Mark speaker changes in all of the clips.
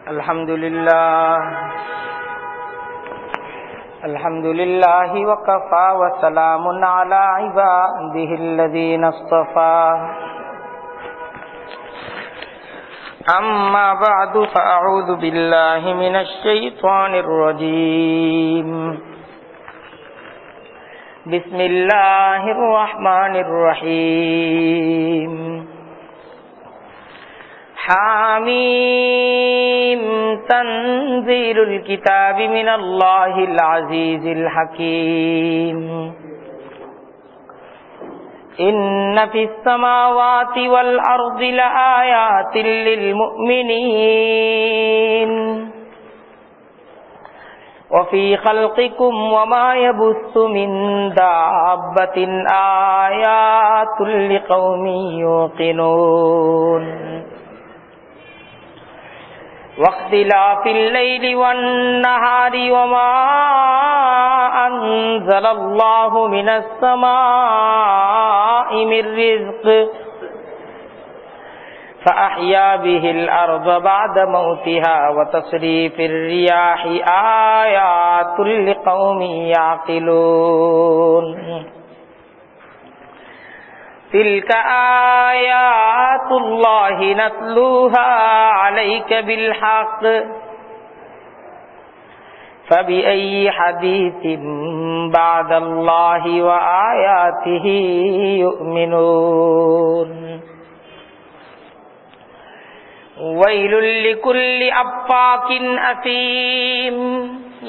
Speaker 1: अल्हम्दुलिल्लाह वकफा वसलामुन अला इबादिहिल्लज़ीना इस्तफ़ा अम्मा बअदु फ़अऊज़ु बिल्लाहि मिनश शैतानिर रजीम बिस्मिल्लाहिर रहमानिर रहीम हामीम तंज़ीलुल किताबि मिनल्लाहिल अज़ीज़िल हकीम इन्ना फिस समावाति वल अर्ज़ि लआयातिल लिल मुमिनीन वफ़ी ख़ल्क़िकुम वमा यबुस्सु मिन दाब्बतिन आयातुल लिक़ौमिन युक़िनून वख्तिलाफिल लैलि वन्नहारि वमा अंज़लल्लाहु मिनस समाइ मिर रिज़्क़ फ़अह्या बिहिल अर्ज़ बअद मौतिहा वतस्रीफ़िर रियाहि आयातुल लिक़ौमिन याक़िलून तिल्क आयातुल्लाहि नत्लूहा अलैका बिल्हक़् फ़बिअय्यि हदीसिन बअदल्लाहि व आयातिहि युमिनून वैलुल लिकुल्लि अफ़्फ़ाकिन असीम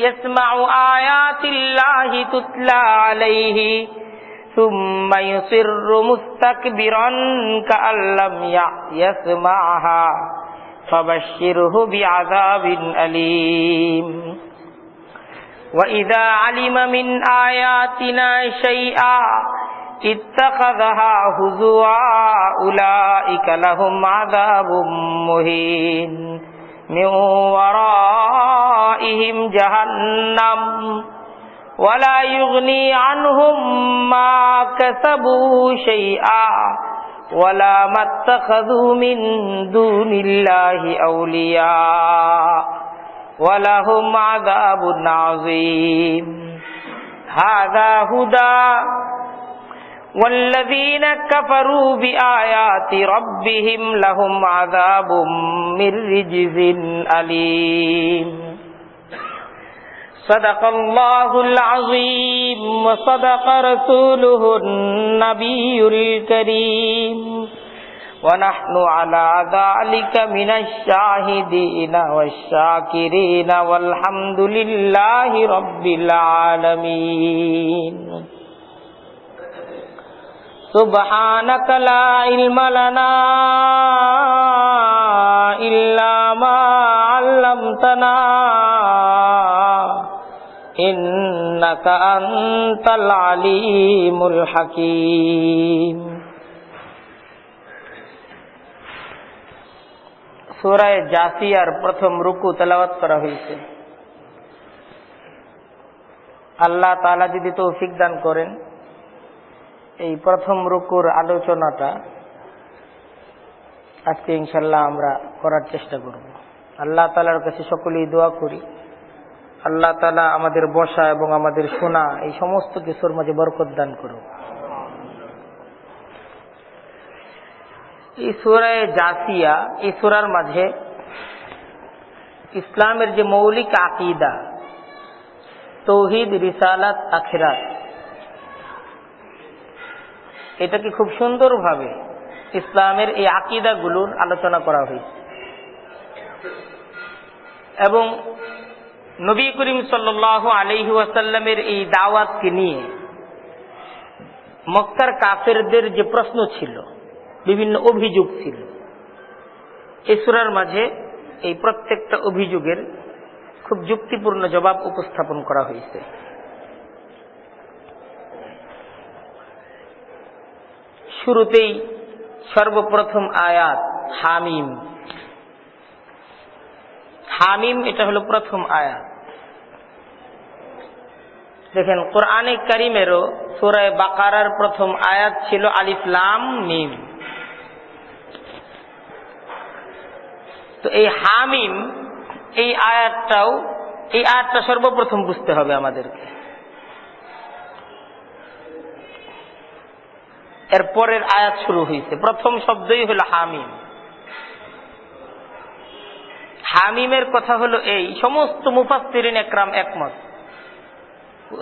Speaker 1: यस्मअु आयातिल्लाहि तुत्ला अलैहि सुम्मा युसिर्रु मुस्तकबिरन कअन लम यस्मअहा फबश्शिरहु बिअज़ाबिन अलीम व इज़ा अलिम मिन आयातिना शैअन इत्तख़ज़हा हुज़ुवा उलाइका लहुम अज़ाबुम मुहीन मिन वराइहिम जहन्नम वला युग़नी अन्हुम मा कसबू शैअन वला मत्तख़ज़ू मिन दूनिल्लाहि औलिया वलहुम अज़ाबुन अज़ीम हाज़ा हुदा वल्लज़ीन कफ़रू बिआयाति रब्बिहिम लहुम अज़ाबुम मिर रिज्ज़िन अलीम सदक़ल्लाहुल अज़ीम व सदक़ रसूलुहुन नबियुल करीम व नहनु अला ज़ालिका मिनश शाहिदीन वश्शाकिरीन वल्हम्दुलिल्लाहि रब्बिल आलमीन सुब्हानक ला इल्म लना इल्ला मा अल्लमतना इन्नका अंतल अलीमुल हकीम। सूरा जासियार प्रथम रुकू তেলাওয়াত করা হয়েছে। আল্লাহ তাআলা যদি তৌফিক দান করেন এই প্রথম রুকুর আলোচনাটা আজকে ইনশাআল্লাহ আমরা করার চেষ্টা করব। আল্লাহ তাআলার কাছে সকলেই দোয়া করি আল্লাহ তাআলা আমাদের বসা এবং আমাদের শোনা এই সমস্ত কিছুর মাঝে বরকত দান করুন। এই সূরা জাসিয়া এই সূরার মাঝে ইসলামের যে মৌলিক আকীদা তাওহীদ রিসালাত আখিরাত এটাকে খুব সুন্দরভাবে ইসলামের এই আকীদাগুলোর আলোচনা করা হয়েছে এবং নবী করিম সাল্লাল্লাহু আলাইহি ওয়াসাল্লামের এই দাওয়াতকে নিয়ে মক্কার কাফেরদের যে প্রশ্ন ছিল বিভিন্ন অভিযোগ ছিল এই সূরার মাঝে এই প্রত্যেকটা অভিযোগের খুব যুক্তিপূর্ণ জবাব উপস্থাপন করা হয়েছে। শুরুতেই সর্বপ্রথম আয়াত হামিম। হামিম এটা হলো প্রথম আয়াত। দেখেন কোরআনে কারীমেরও সূরা বাকারার প্রথম আয়াত ছিল আলিফ লাম মিম। তো এই হামিম এই আয়াতটা সর্বপ্রথম বুঝতে হবে আমাদেরকে। এর পরের আয়াত শুরু হয়েছে, প্রথম শব্দই হলো হামিম। হামিমের কথা হলো এই, সমস্ত মুফাসসিরিন একরাম একমত।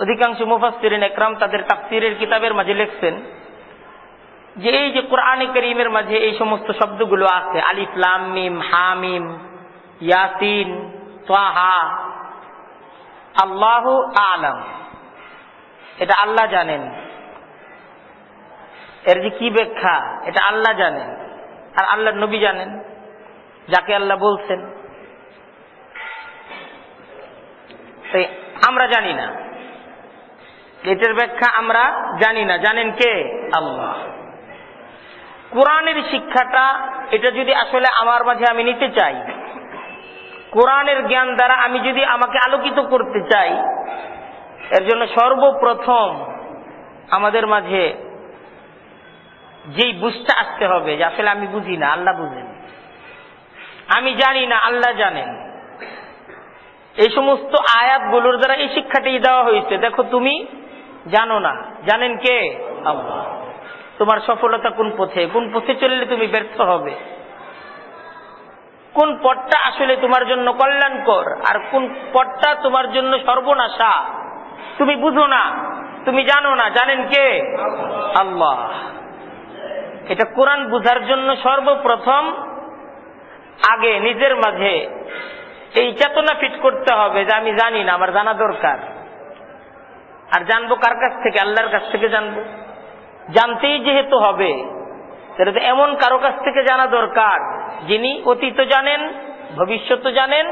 Speaker 1: অধিকাংশ মুফাসসিরিন একরাম তাদের তাফসীরের কিতাবের মাঝে লিখছেন যে এই যে কোরআনে কারীমের মাঝে এই সমস্ত শব্দগুলো আছে, আলিফ লাম মিম, হামিম, ইয়াসিন, তাহা, আল্লাহু আ'লাম, এটা আল্লাহ জানেন। এর যে কি ব্যাখ্যা এটা আল্লাহ জানেন, আর আল্লাহর নবী জানেন, যাকে আল্লাহ বলছেন। তাই আমরা জানি না, এটার ব্যাখ্যা আমরা জানি না, জানেন কে? আল্লাহ। কোরআনের শিক্ষাটা এটা যদি আসলে আমার মাঝে আমি নিতে চাই, কোরআনের জ্ঞান দ্বারা আমি যদি আমাকে আলোকিত করতে চাই, এর জন্য সর্বপ্রথম আমাদের মাঝে যেই বুঝটা আসতে হবে যে আসলে আমি বুঝি না, আল্লাহ বুঝেন, আমি জানি না, আল্লাহ জানেন। এই সমস্ত আয়াতগুলোর দ্বারা এই শিক্ষাটাই দেওয়া হয়েছে, দেখো তুমি জানো না, জানেন কে? আল্লাহ। তোমার সফলতা কোন পথে, কোন পথে চললে তুমি ব্যর্থ হবে, কোন পথটা আসলে তোমার জন্য কল্যাণকর আর কোন পথটা তোমার জন্য সর্বনাশা, তুমি বুঝো না, তুমি জানো না, জানেন কে? আল্লাহ। এটা কোরআন বুঝার জন্য সর্বপ্রথম আগে নিজের মাঝে এই চেতনা ফিট করতে হবে যে আমি জানি না, আমার জানা দরকার। আর জানবো কার কাছ থেকে? আল্লাহর কাছ থেকে জানবো। জানতেই যেহেতু হবে, তাহলে তো এমন কারো কাছ থেকে জানা দরকার যিনি অতীত জানেন, ভবিষ্যৎ জানেন,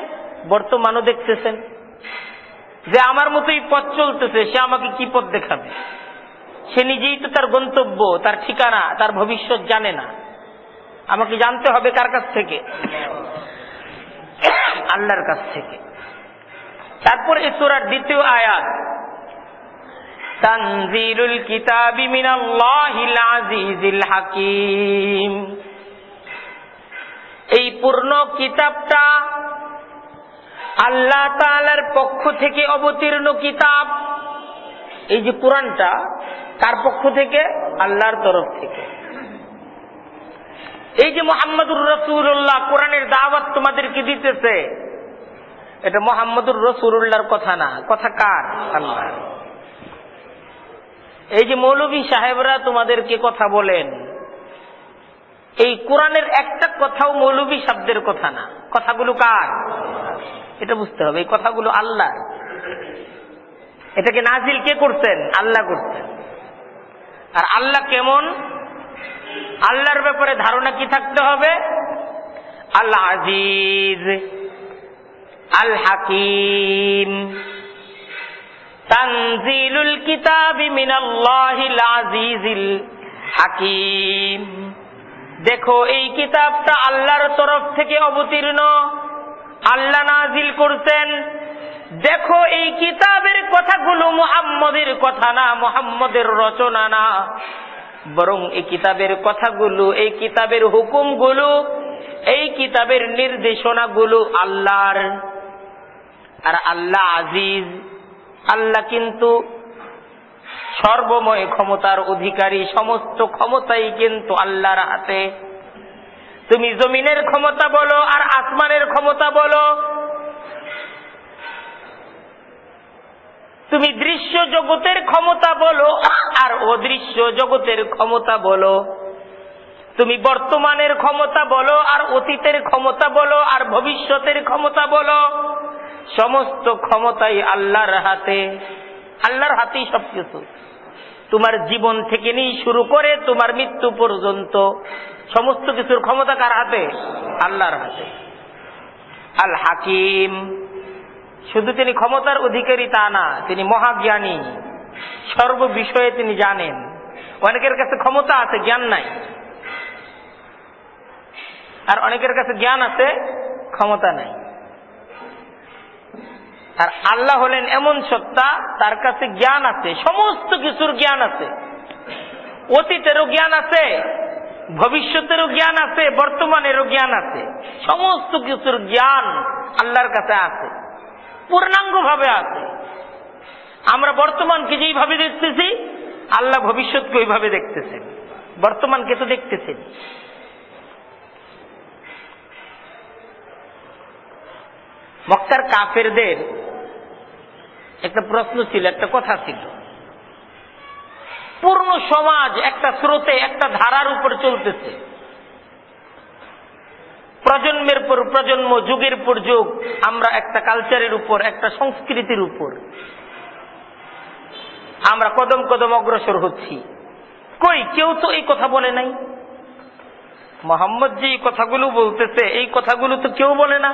Speaker 1: বর্তমানও দেখতেছেন। যে আমার মতোই পথ চলতেছে, সে আমাকে কি পথ দেখাবে? সে নিজেই তো তার গন্তব্য, তার ঠিকানা, তার ভবিষ্যৎ জানে না। আমাকে জানতে হবে কার কাছ থেকে? আল্লাহর কাছ থেকে। তারপর এই সূরার দ্বিতীয় আয়াত, তানজিলুল কিতাবি মিনাল্লাহিল আজিজিল হাকিম। এই পূর্ণ কিতাবটা আল্লাহ তাআলার পক্ষ থেকে অবতীর্ণ কিতাব। এই যে কোরআনটা কার পক্ষ থেকে? আল্লাহর তরফ থেকে। এই যে মুহাম্মদুর রাসূলুল্লাহ কোরআনের দাওয়াত তোমাদেরকে দিতেছে, এটা মুহাম্মদুর রাসূলুল্লাহর কথা না, কথা কার? আল্লাহর। এই যে মৌলভী সাহেবরা তোমাদেরকে কথা বলেন, এই কোরআনের একটা কথাও মৌলভী শব্দের কথা না, কথাগুলো কার? এটা বুঝতে হবে, এই কথাগুলো আল্লাহর। এটাকে নাজিল কে করছেন? আল্লাহ করছেন। আর আল্লাহ কেমন? আল্লাহর ব্যাপারে ধারণা কি থাকতে হবে? আল আজিজ, আল হাকিম। তানজিলুল কিতাবি মিনাল্লাহিল আজিজিল হাকিম। দেখো এই কিতাবটা আল্লাহর তরফ থেকে অবতীর্ণ, আল্লাহ নাজিল করছেন। দেখো এই কিতাবের কথাগুলো মুহাম্মদের কথা না, মুহাম্মদের রচনা না, বরং এই কিতাবের কথাগুলো, এই কিতাবের হুকুমগুলো, এই কিতাবের নির্দেশনাগুলো আল্লাহর। আর আল্লাহ আজিজ, আল্লাহ কিন্তু সর্বময় ক্ষমতার অধিকারী, সমস্ত ক্ষমতাই কিন্তু আল্লাহর হাতে। তুমি জমিনের ক্ষমতা বলো আর আসমানের ক্ষমতা বলো, তুমি দৃশ্য জগতের ক্ষমতা বলো আর অদৃশ্য জগতের ক্ষমতা বলো, তুমি বর্তমানের ক্ষমতা বলো আর অতীতের ক্ষমতা বলো আর ভবিষ্যতের ক্ষমতা বলো, সমস্ত ক্ষমতাই আল্লাহর হাতে। আল্লাহর হাতেই সবকিছু। তোমার জীবন থেকে নিয়ে শুরু করে তোমার মৃত্যু পর্যন্ত সমস্ত কিছুর ক্ষমতা কার হাতে? আল্লাহর হাতে। আল হাকিম, শুধু তিনি ক্ষমতার অধিকারী তা না, তিনি মহাজ্ঞানী, সর্ব বিষয়ে তিনি জানেন। অনেকের কাছে ক্ষমতা আছে, জ্ঞান নাই। আর অনেকের কাছে জ্ঞান আছে, ক্ষমতা নাই। আর আল্লাহ হলেন এমন সত্তা, তার কাছে জ্ঞান আছে, সমস্ত কিছুর জ্ঞান আছে, অতীতেরও জ্ঞান আছে, ভবিষ্যতেরও জ্ঞান আছে, বর্তমানেরও জ্ঞান আছে, সমস্ত কিছুর জ্ঞান আল্লাহর কাছে আছে, পূর্ণাঙ্গ ভাবে আছে। আমরা বর্তমানকে যেইভাবে দেখতেছি, আল্লাহ ভবিষ্যৎকে ওইভাবে দেখতেছেন, বর্তমানকে তো দেখতেছেন। মক্কার কাফেরদের একটা প্রশ্ন ছিল, একটা কথা ছিল। পূর্ণ সমাজ একটা স্রোতে, একটা ধারার উপর চলতেছে, প্রজন্মের পর প্রজন্ম, যুগের পর যুগ আমরা একটা কালচারের উপর, একটা সংস্কৃতির উপর আমরা কদম কদম অগ্রসর হচ্ছি। কই কেউ তো এই কথা বলে নাই। মুহাম্মদ যে এই কথাগুলো বলতেছে, এই কথাগুলো তো কেউ বলে না।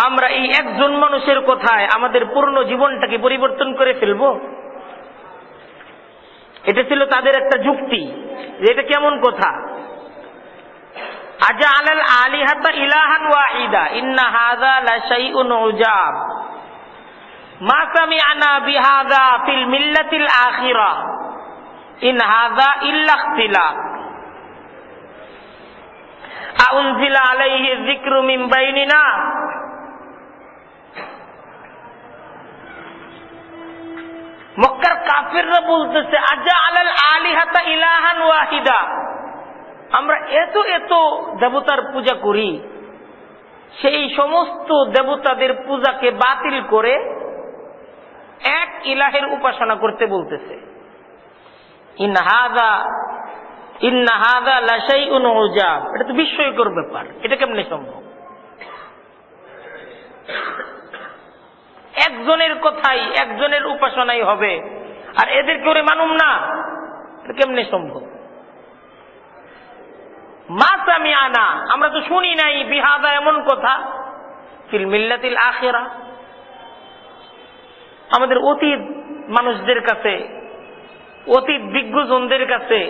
Speaker 1: আমরা এই একজন মানুষের কথায় আমাদের পূর্ণ জীবনটাকে পরিবর্তন করে ফেলবো? এটা ছিল তাদের একটা যুক্তি, যে এটা কেমন কথা। আজআলাল আলিহাতা ইলাহান ওয়াহিদা ইন্না হাযা লাশাইউন উজাব মা সামি'না বিহাযা ফিল মিল্লাতিল আখিরাহ ইন হাযা ইল্লা ইখতিলাফ আউনজিলা আলাইহি যিকরু মিন বাইনিনা। মক্কার কাফেররা বলতেছে আজআলাল আলিহাতা ইলাহান ওয়াহিদা, আমরা এত এত দেবতার পূজা করি, সেই সমস্ত দেবতাদের পূজাকে বাতিল করে এক ইলাহের উপাসনা করতে বলতেছে। ইন্না হাযা লাশাইউন উজাব, এটা তো বিস্ময়কর ব্যাপার, এটা কেমনে সম্ভব? একজনের কথাই, একজনের উপাসনাই হবে, আর এদের কেউ মানুম না, এটা কেমনে সম্ভব? মা সামি'না, আমরা তো শুনি নাই বিহাযা, এমন কথা, ফিল মিল্লাতিল আখিরাহ, আমাদের অতীত মানুষদের কাছে, অতীত বিজ্ঞজনদের কাছে,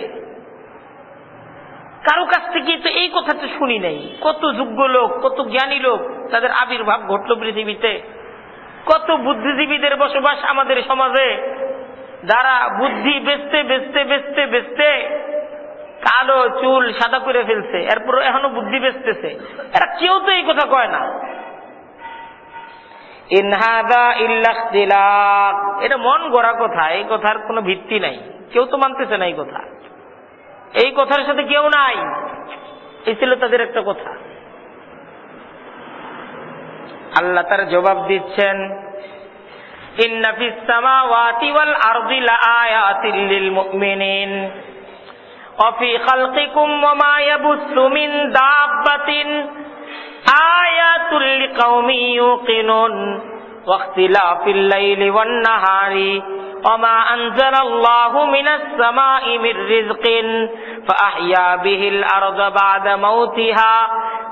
Speaker 1: কারো কাছ থেকে তো এই কথাটা শুনি নাই। কত যোগ্য লোক, কত জ্ঞানী লোক, তাদের আবির্ভাব ঘটল পৃথিবীতে, কত বুদ্ধিজীবীদের বসবাস আমাদের সমাজে, যারা বুদ্ধি বেচতে বেচতে বেচতে বেচতে কালো চুল সাদা করে ফেলছে, এরপর এখনো বুদ্ধি বেচতেছে। এরা কেউ তো এই কথা কয় না। ইন হাযা ইল্লা ইখতিলাফ, এটা মন গড়া কথা, এই কথার কোনো ভিত্তি নাই, কেউ তো মানতেছে না এই কথা, এই কথার সাথে কেউ নাই। এই ছিল তাদের একটা কথা। আল্লাহ তার জবাব দিচ্ছেন, ইন্না ফিস সামাওয়াতি ওয়াল আরদি লাআয়াতিল লিল মুমিনিন ওয়া ফি খালকিকুম ওয়া মা ইয়াবুসু মিন দাব্বাতিন আয়াতুল লিকাউমিন ইউকিনুন ওয়া ইখতিলাফিল লাইলি ওয়ান নাহারি ওয়া মা আনজালাল্লাহু মিনাস সামাই মির রিজকিন ফাআহইয়া বিহিল আরদা বা'দা মাউতিহা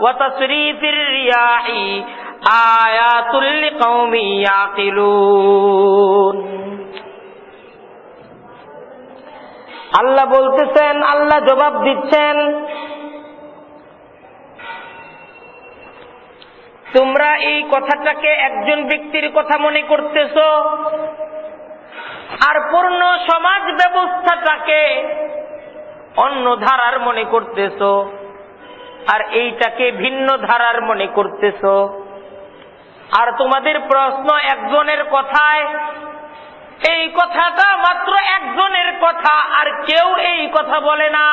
Speaker 1: ওয়া তাসরিফির রিয়াহি আয়াতুল লিকাউমিন ইয়াকিলুন। আল্লাহ বলতেছেন, আল্লাহ জবাব দিচ্ছেন, তোমরা এই কথাটাকে একজন ব্যক্তির কথা মনে করতেছো, আর পূর্ণ সমাজ ব্যবস্থাটাকে অন্য ধারার মনে করতেছো, আর এইটাকে ভিন্ন ধারার মনে করতেছো। আর তোমাদের প্রশ্ন একজনের কথায়, এই কথাটা মাত্র একজনের কথা, আর কেউ এই কথা বলে না।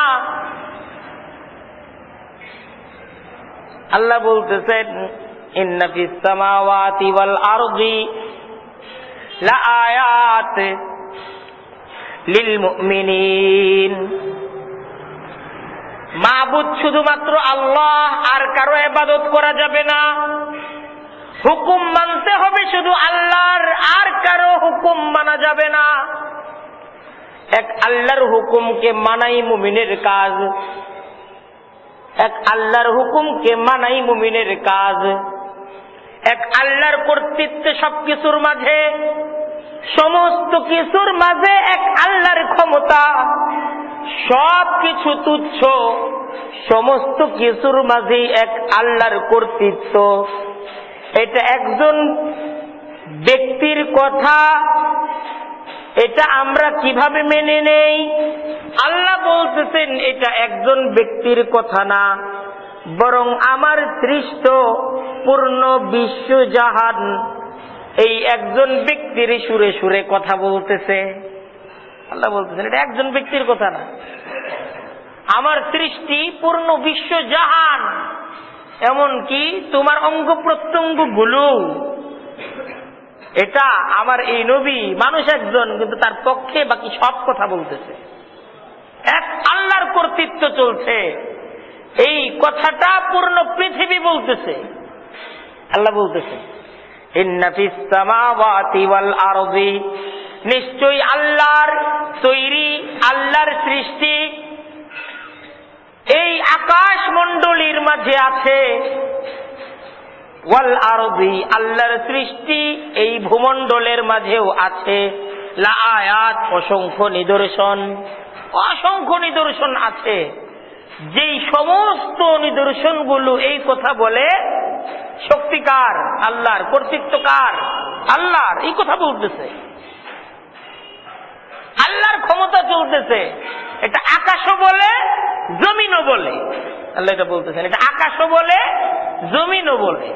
Speaker 1: আল্লাহ বলতেছেন, ইন্না ফিস সামাওয়াতি ওয়াল আরদি লাআয়াত লিল মুমিনিন। মাবুদ শুধুমাত্র আল্লাহ, আর কারো ইবাদত করা যাবে না। হুকুম মানতে হবে শুধু আল্লাহর, আর কারো হুকুম মানা যাবে না। এক আল্লাহর হুকুমকে মানাই মুমিনের কাজ, এক আল্লাহর হুকুমকে মানাই মুমিনের কাজ। এক আল্লাহর কর্তৃত্বে সবকিছুর মাঝে, সমস্ত কিছুর মাঝে এক আল্লাহর ক্ষমতা, সবকিছু তুচ্ছ, সমস্ত কিছুর মাঝে এক আল্লাহর কর্তৃত্ব। এটা একজন ব্যক্তির কথা, এটা আমরা কিভাবে মেনে নেই? আল্লাহ বলতেছেন এটা একজন ব্যক্তির কথা না, বরং আমার সৃষ্ট পূর্ণ বিশ্বজাহান এই একজন ব্যক্তির সুরে সুরে কথা বলতেছে। আল্লাহ বলতেছেন এটা একজন ব্যক্তির কথা না, আমার সৃষ্টি পূর্ণ বিশ্বজাহান, এমনকি তোমার অঙ্গ প্রত্যঙ্গ গুলো, এটা আমার এই নবী মানুষ একজন, কিন্তু তার পক্ষে বাকি সব কথা বলতেছে। এক আল্লাহর কর্তৃত্ব চলছে, এই কথাটা পূর্ণ পৃথিবী বলতেছে। আল্লাহ বলতেছে ইন্না ফিস সামাওয়াতি ওয়াল আরদি, নিশ্চয়ই আল্লাহর তৈরি, আল্লাহর সৃষ্টি এই আকাশ মণ্ডলীর মাঝে আছে, ওয়াল আরদি, আল্লাহর সৃষ্টি এই ভূমণ্ডলের মাঝেও আছে, লা আয়াত, অসংখ্য নিদর্শন, অসংখ্য নিদর্শন আছে। যেই সমস্ত নিদর্শনগুলো এই কথা বলে শক্তিকার আল্লাহর, কর্তৃত্বকার আল্লাহর, এই কথা বলতেছে, আল্লাহর ক্ষমতা চলতেছে। এটা আকাশও বলে, জমিনও বলে। আল্লাহ এটা বলতেছেন, এটা আকাশও বলে, জমিনও বলে।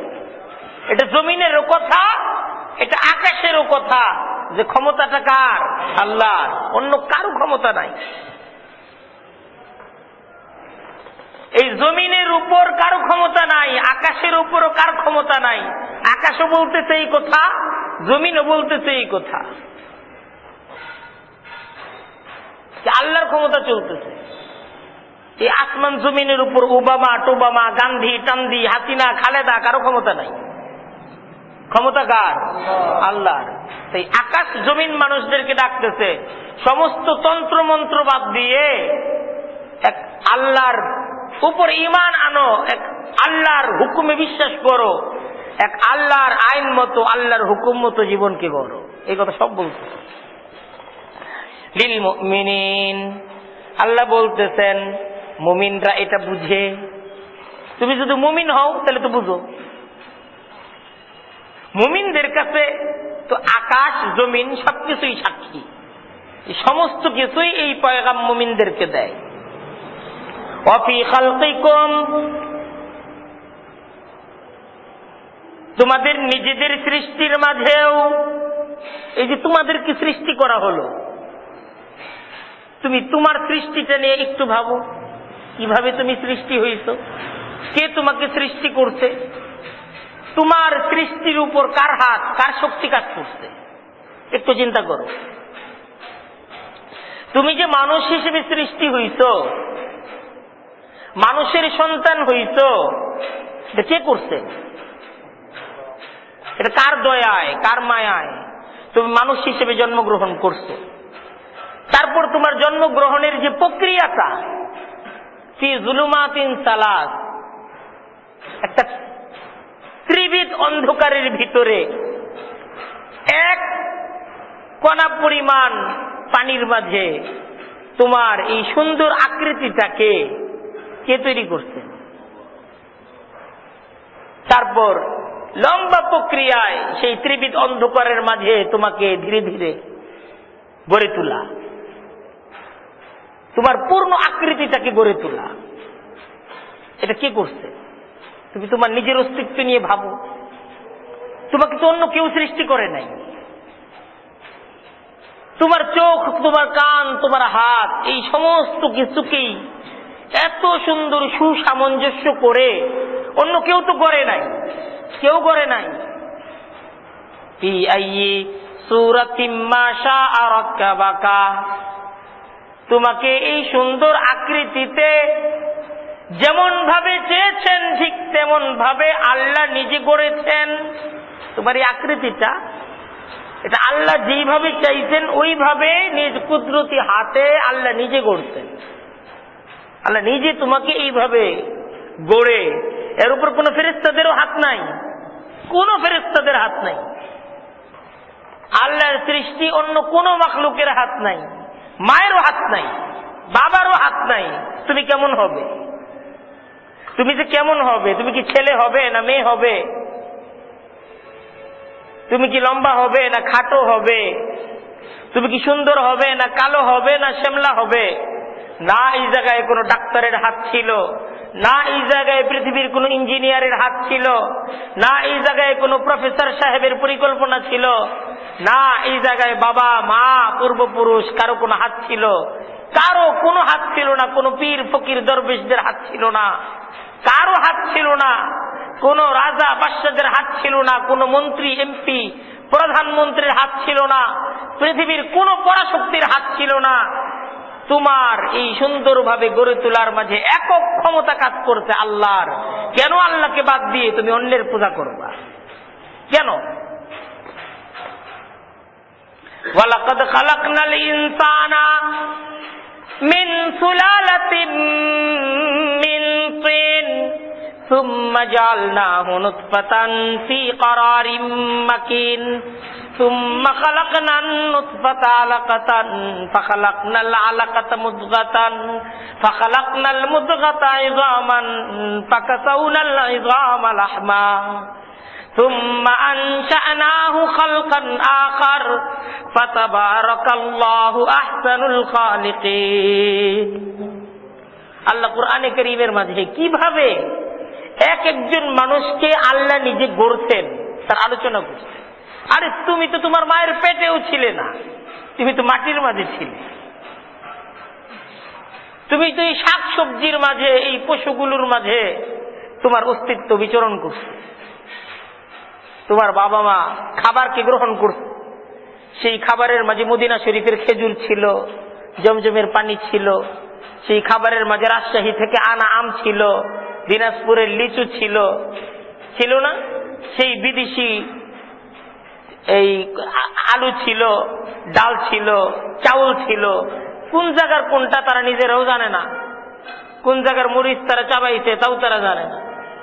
Speaker 1: এটা জমিনেরও কথা, এটা আকাশেরও কথা, যে ক্ষমতাটা কার? আল্লাহর, অন্য কারো ক্ষমতা নাই। এই জমিনের উপর কারো ক্ষমতা নাই, আকাশের উপরও কার ক্ষমতা নাই। আকাশও বলতেছে এই কথা, জমিনও বলতেছে এই কথা, আল্লাহর ক্ষমতা চলতেছে। এই আসমান জমিনের উপর ওবামা টোবামা, গান্ধী টান্ধি, হাসিনা খালেদা কারো ক্ষমতা নাই। ক্ষমতা কার? আল্লাহর। সেই আকাশ জমিন মানুষদেরকে ডাকতেছে, সমস্ত তন্ত্র মন্ত্র বাদ দিয়ে এক আল্লাহর উপর ঈমান আনো, এক আল্লাহর হুকুমে বিশ্বাস করো, এক আল্লাহর আইন মতো, আল্লাহর হুকুম মতো জীবনকে গড়ো। এই কথা সব বলতেছে লিল মুমিনিন। আল্লাহ বলতেছেন মুমিনরা এটা বুঝে। তুমি যদি মুমিন হও তাহলে তো বুঝো। মুমিনদের কাছে তো আকাশ জমিন সবকিছুই সাক্ষী, সমস্ত কিছুই এই পয়গাম মুমিনদেরকে দেয়। ওয়াফি খালকিকুম, তোমাদের নিজেদের সৃষ্টির মাঝেও, এই যে তোমাদেরকে সৃষ্টি করা হলো, তুমি তোমার সৃষ্টিটা নিয়ে একটু ভাবো, কিভাবে তুমি সৃষ্টি হয়েছ, কে তোমাকে সৃষ্টি করছে, তোমার সৃষ্টির উপর কার হাত, কার শক্তি কাজ করছে, একটু চিন্তা করো। তুমি যে মানুষ হিসেবে সৃষ্টি হইছ, মানুষের সন্তান হইছ, এটা কে করছে? এটা কার দয়ায়, কার মায়ায় তুমি মানুষ হিসেবে জন্মগ্রহণ করছো? তারপর তোমার জন্মগ্রহণের যে প্রক্রিয়াটা, ফি যুলুমাতিন সালাস, একটা ত্রিবিদ অন্ধকারের ভিতরে এক কণা পরিমাণ পানির মাঝে তোমার এই সুন্দর আকৃতিটাকে কে তৈরি করছে? তারপর লম্বা প্রক্রিয়ায় সেই ত্রিবিদ অন্ধকারের মাঝে তোমাকে ধীরে ধীরে গড়ে তোলা, তোমার পূর্ণ আকৃতিটাকে গড়ে তোলা, এটা কে করছে? তুমি তোমার নিজের অস্তিত্ব নিয়ে ভাবো। তোমাকে তো অন্য কেউ সৃষ্টি করে নাই। তোমার চোখ, তোমার কান, তোমার হাত, এই সমস্ত কিছুকেই এত সুন্দর সুসামঞ্জস্য করে অন্য কেউ তো করে নাই, কেউ করে নাই। ফি আইয়ি সূরাতিম মা শাআ রাক্কাবাকা, তোমাকে এই সুন্দর আকৃতিতে যেমন ভাবে চেয়েছেন ঠিক তেমন ভাবে আল্লাহ নিজে গড়েছেন। তোমার এই আকৃতিটা, এটা আল্লাহ যেইভাবে চাইছেন ওইভাবে নিজ কুদরতি হাতে আল্লাহ নিজে গড়ছেন। আল্লাহ নিজে তোমাকে এইভাবে গড়ে, এর উপর কোন ফেরেশতাদেরও হাত নাই, কোন ফেরেশতাদের হাত নাই। আল্লাহর সৃষ্টি অন্য কোন মাখলুকের হাত নাই, মায়েরও হাত নাই, বাবারও হাত নাই। তুমি কেমন হবে? তুমি যে কেমন হবে? তুমি কি ছেলে হবে না মেয়ে হবে? তুমি কি লম্বা হবে না খাটো হবে? তুমি কি সুন্দর হবে না কালো হবে না শ্যামলা হবে? না এই জায়গায় কোনো ডাক্তারের হাত ছিল, না এই জায়গায় পৃথিবীর কোনো ইঞ্জিনিয়ারের হাত ছিল, না এই জায়গায় কোনো প্রফেসর সাহেবের পরিকল্পনা ছিল, না এই জায়গায় বাবা মা পূর্বপুরুষ কারো কোনো হাত ছিল, কারো কোনো হাত ছিল না, কোনো পীর ফকির দরবেশদের হাত ছিল না, কারো হাত ছিল না, কোন রাজা বাদশাদের হাত ছিল না, কোন মন্ত্রী এমপি প্রধানমন্ত্রীর হাত ছিল না, পৃথিবীর কোন পরাশক্তির হাত ছিল না। তোমার এই সুন্দরভাবে গড়ে তোলার মাঝে একক ক্ষমতা কাজ করছে আল্লাহর। কেন আল্লাহকে বাদ দিয়ে তুমি অন্যের পূজা করবা? কেন? ওয়ালাকাদ খালাকনাল ইনসানা মিন সুলালাতিন মিন তিন ثم جعلناه نطفة في قرار مكين ثم خلقنا النطفة علقة فخلقنا العلقة مضغة فخلقنا المضغة عظاما فكسونا العظام لحما ثم أنشأناه خلقا آخر فتبارك الله أحسن الخالقين। আল্লাহ কুরআনে কারীমের মাঝে কিভাবে এক একজন মানুষকে আল্লাহ নিজে গড়ছেন তার আলোচনা করছে। আরে তুমি তো তোমার মায়ের পেটেও ছিলে না, তুমি তো মাটির মাঝে ছিলে, তুমি তো এই শাক সবজির মাঝে এই পশুগুলোর মাঝে তোমার অস্তিত্ব বিচরণ করছে। তোমার বাবা মা খাবারকে গ্রহণ করছে, সেই খাবারের মাঝে মদিনা শরীফের খেজুর ছিল, জমজমের পানি ছিল, সেই খাবারের মাঝে রাজশাহী থেকে আনা আম ছিল, দিনাজপুরের লিচু ছিল, ছিল না? সেই বিদেশি এই আলু ছিল, ডাল ছিল, চাউল ছিল। কোন জায়গার কোনটা তারা নিজেরাও জানে না, কোন জায়গার মরিচ তারা চাবাইছে তাও তারা জানে না।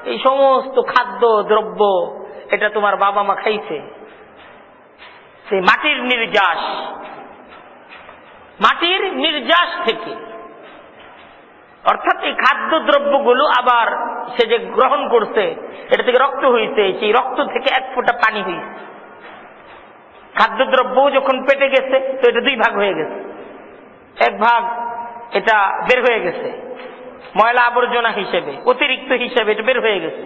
Speaker 1: এই সমস্ত খাদ্য দ্রব্য এটা তোমার বাবা মা খাইছে, সেই মাটির নির্যাস, মাটির নির্যাস থেকে। অর্থাৎ এই খাদ্য দ্রব্যগুলো আবার সে যে গ্রহণ করছে এটা থেকে রক্ত হয়েছে, সেই রক্ত থেকে এক ফোঁটা পানি হয়েছে। খাদ্যদ্রব্য যখন পেটে গেছে তো এটা দুই ভাগ হয়ে গেছে, এক ভাগ এটা বের হয়ে গেছে ময়লা আবর্জনা হিসেবে, অতিরিক্ত হিসেবে এটা বের হয়ে গেছে,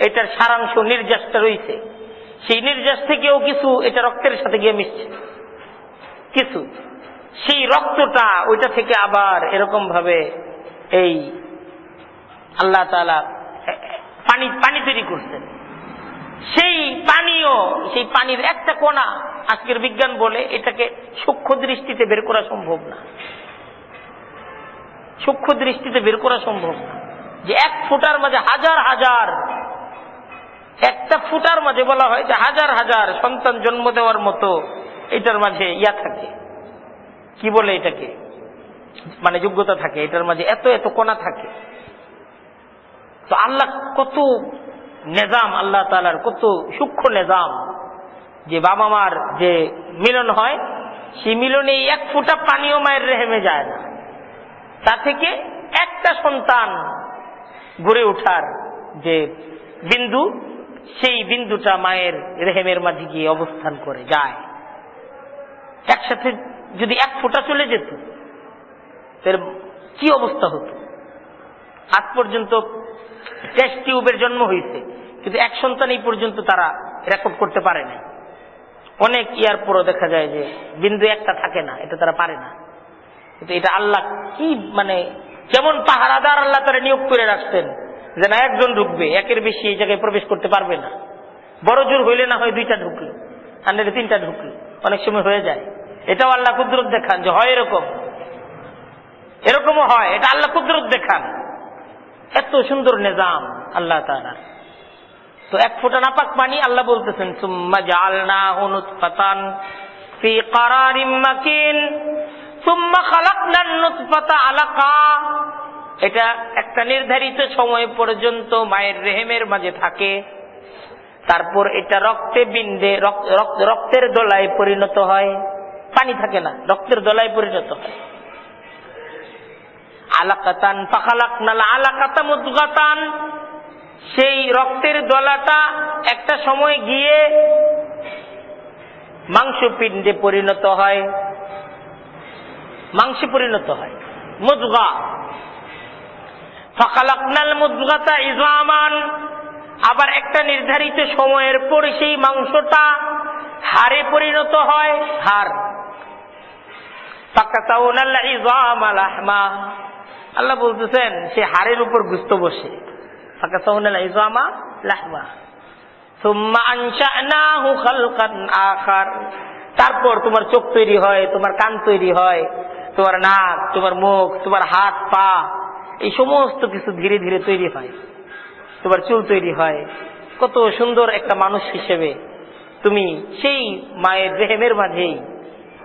Speaker 1: এটার সারাংশ নির্যাসটা রয়েছে। সেই নির্যাস থেকেও কিছু এটা রক্তের সাথে গিয়ে মিশছে, কিছু সেই রক্তটা ওইটা থেকে আবার এরকম ভাবে এই আল্লাহ তাআলা পানি তৈরি করছেন। সেই পানিও, সেই পানির একটা কণা আজকের বিজ্ঞান বলে এটাকে সূক্ষ্ম দৃষ্টিতে বের করা সম্ভব না, সূক্ষ্ম দৃষ্টিতে বের করা সম্ভব না। যে এক ফুটার মাঝে হাজার হাজার, একটা ফুটার মাঝে বলা হয় যে হাজার হাজার সন্তান জন্ম দেওয়ার মতো এটার মাঝে ইয়া থাকে, কি বলে এটাকে, মানে যোগ্যতা থাকে, এটার মাঝে এত এত কণা থাকে। তো আল্লাহ কত নিজাম, আল্লাহ তাআলার কত সূক্ষ্ম নিজাম, যে বাবা মার যে মিলন হয় সেই মিলনে এক ফোঁটা পানিও মায়ের রেহেমে যায় না, তা থেকে একটা সন্তান গড়ে ওঠার যে বিন্দু, সেই বিন্দুটা মায়ের রেহেমের মাঝে গিয়ে অবস্থান করে যায়। একসাথে যদি এক ফোঁটা চলে যেত তাহলে কি অবস্থা হতো? আজ পর্যন্ত টেস্ট টিউবের জন্ম হয়েছে, কিন্তু এক সন্তান এই পর্যন্ত তারা রেকর্ড করতে পারে না। অনেক ইয়ার পরও দেখা যায় যে বিন্দু একটা থাকে না, এটা তারা পারে না। কিন্তু এটা আল্লাহ কি, মানে কেমন পাহারাদার আল্লাহ তারা নিয়োগ করে রাখছেন যে না একজন ঢুকবে, একের বেশি এই জায়গায় প্রবেশ করতে পারবে না। বড় জোর হইলে না হয় দুইটা ঢুকলো, আর নাহলে তিনটা ঢুকলো, অনেক সময় হয়ে যায়। এটাও আল্লাহ কুদরত দেখান যে হয় এরকম, এরকমও হয়, এটা আল্লাহ কুদরত দেখান। এত সুন্দর নিজাম আল্লাহ তাআলার। তো এক ফোঁটা নাপাক পানি আল্লাহ বলতেছেন সুম্মা জাআলনাহু নুতফাতান ফি ক্বারারিম মাকিন সুম্মা খালাকনান নুতফাতা আলাকা। এটা একটা নির্ধারিত সময় পর্যন্ত মায়ের রেহেমের মাঝে থাকে, তারপর এটা রক্তে বিন্দে রক্তের দলায় পরিণত হয়, পানি থাকে না, রক্তের দলায় পরিণত হয়। আলাকাতান ফাখালাকনাল আলাকাতা মুদগাতান, সেই রক্তের দলাটা একটা সময় গিয়ে মাংসপিণ্ডে পরিণত হয়। মাংসে পরিণত হয়, মুদগা। ফাখালাকনাল মুদগাতা ইযামান, আবার একটা নির্ধারিত সময়ের পর সেই মাংসটা হাড়ে পরিণত হয়, হাড়। ফাকাসাউনাল ইযামা লাহমা, আল্লাহ বলতেছেন সে হাড়ের উপর গোশত বসে। ফাকাসাউনাল ইযামা লাহমা সুম্মা আনশানাহু খালকান আখার, তারপর তোমার চোখ তৈরি হয়, তোমার কান তৈরি হয়, তোমার নাক, তোমার মুখ, তোমার হাত পা, এই সমস্ত কিছু ধীরে ধীরে তৈরি হয়। তোমার চুল তৈরি হয়। কত সুন্দর একটা মানুষ হিসেবে তুমি সেই মায়ের রেহেমের মাঝেই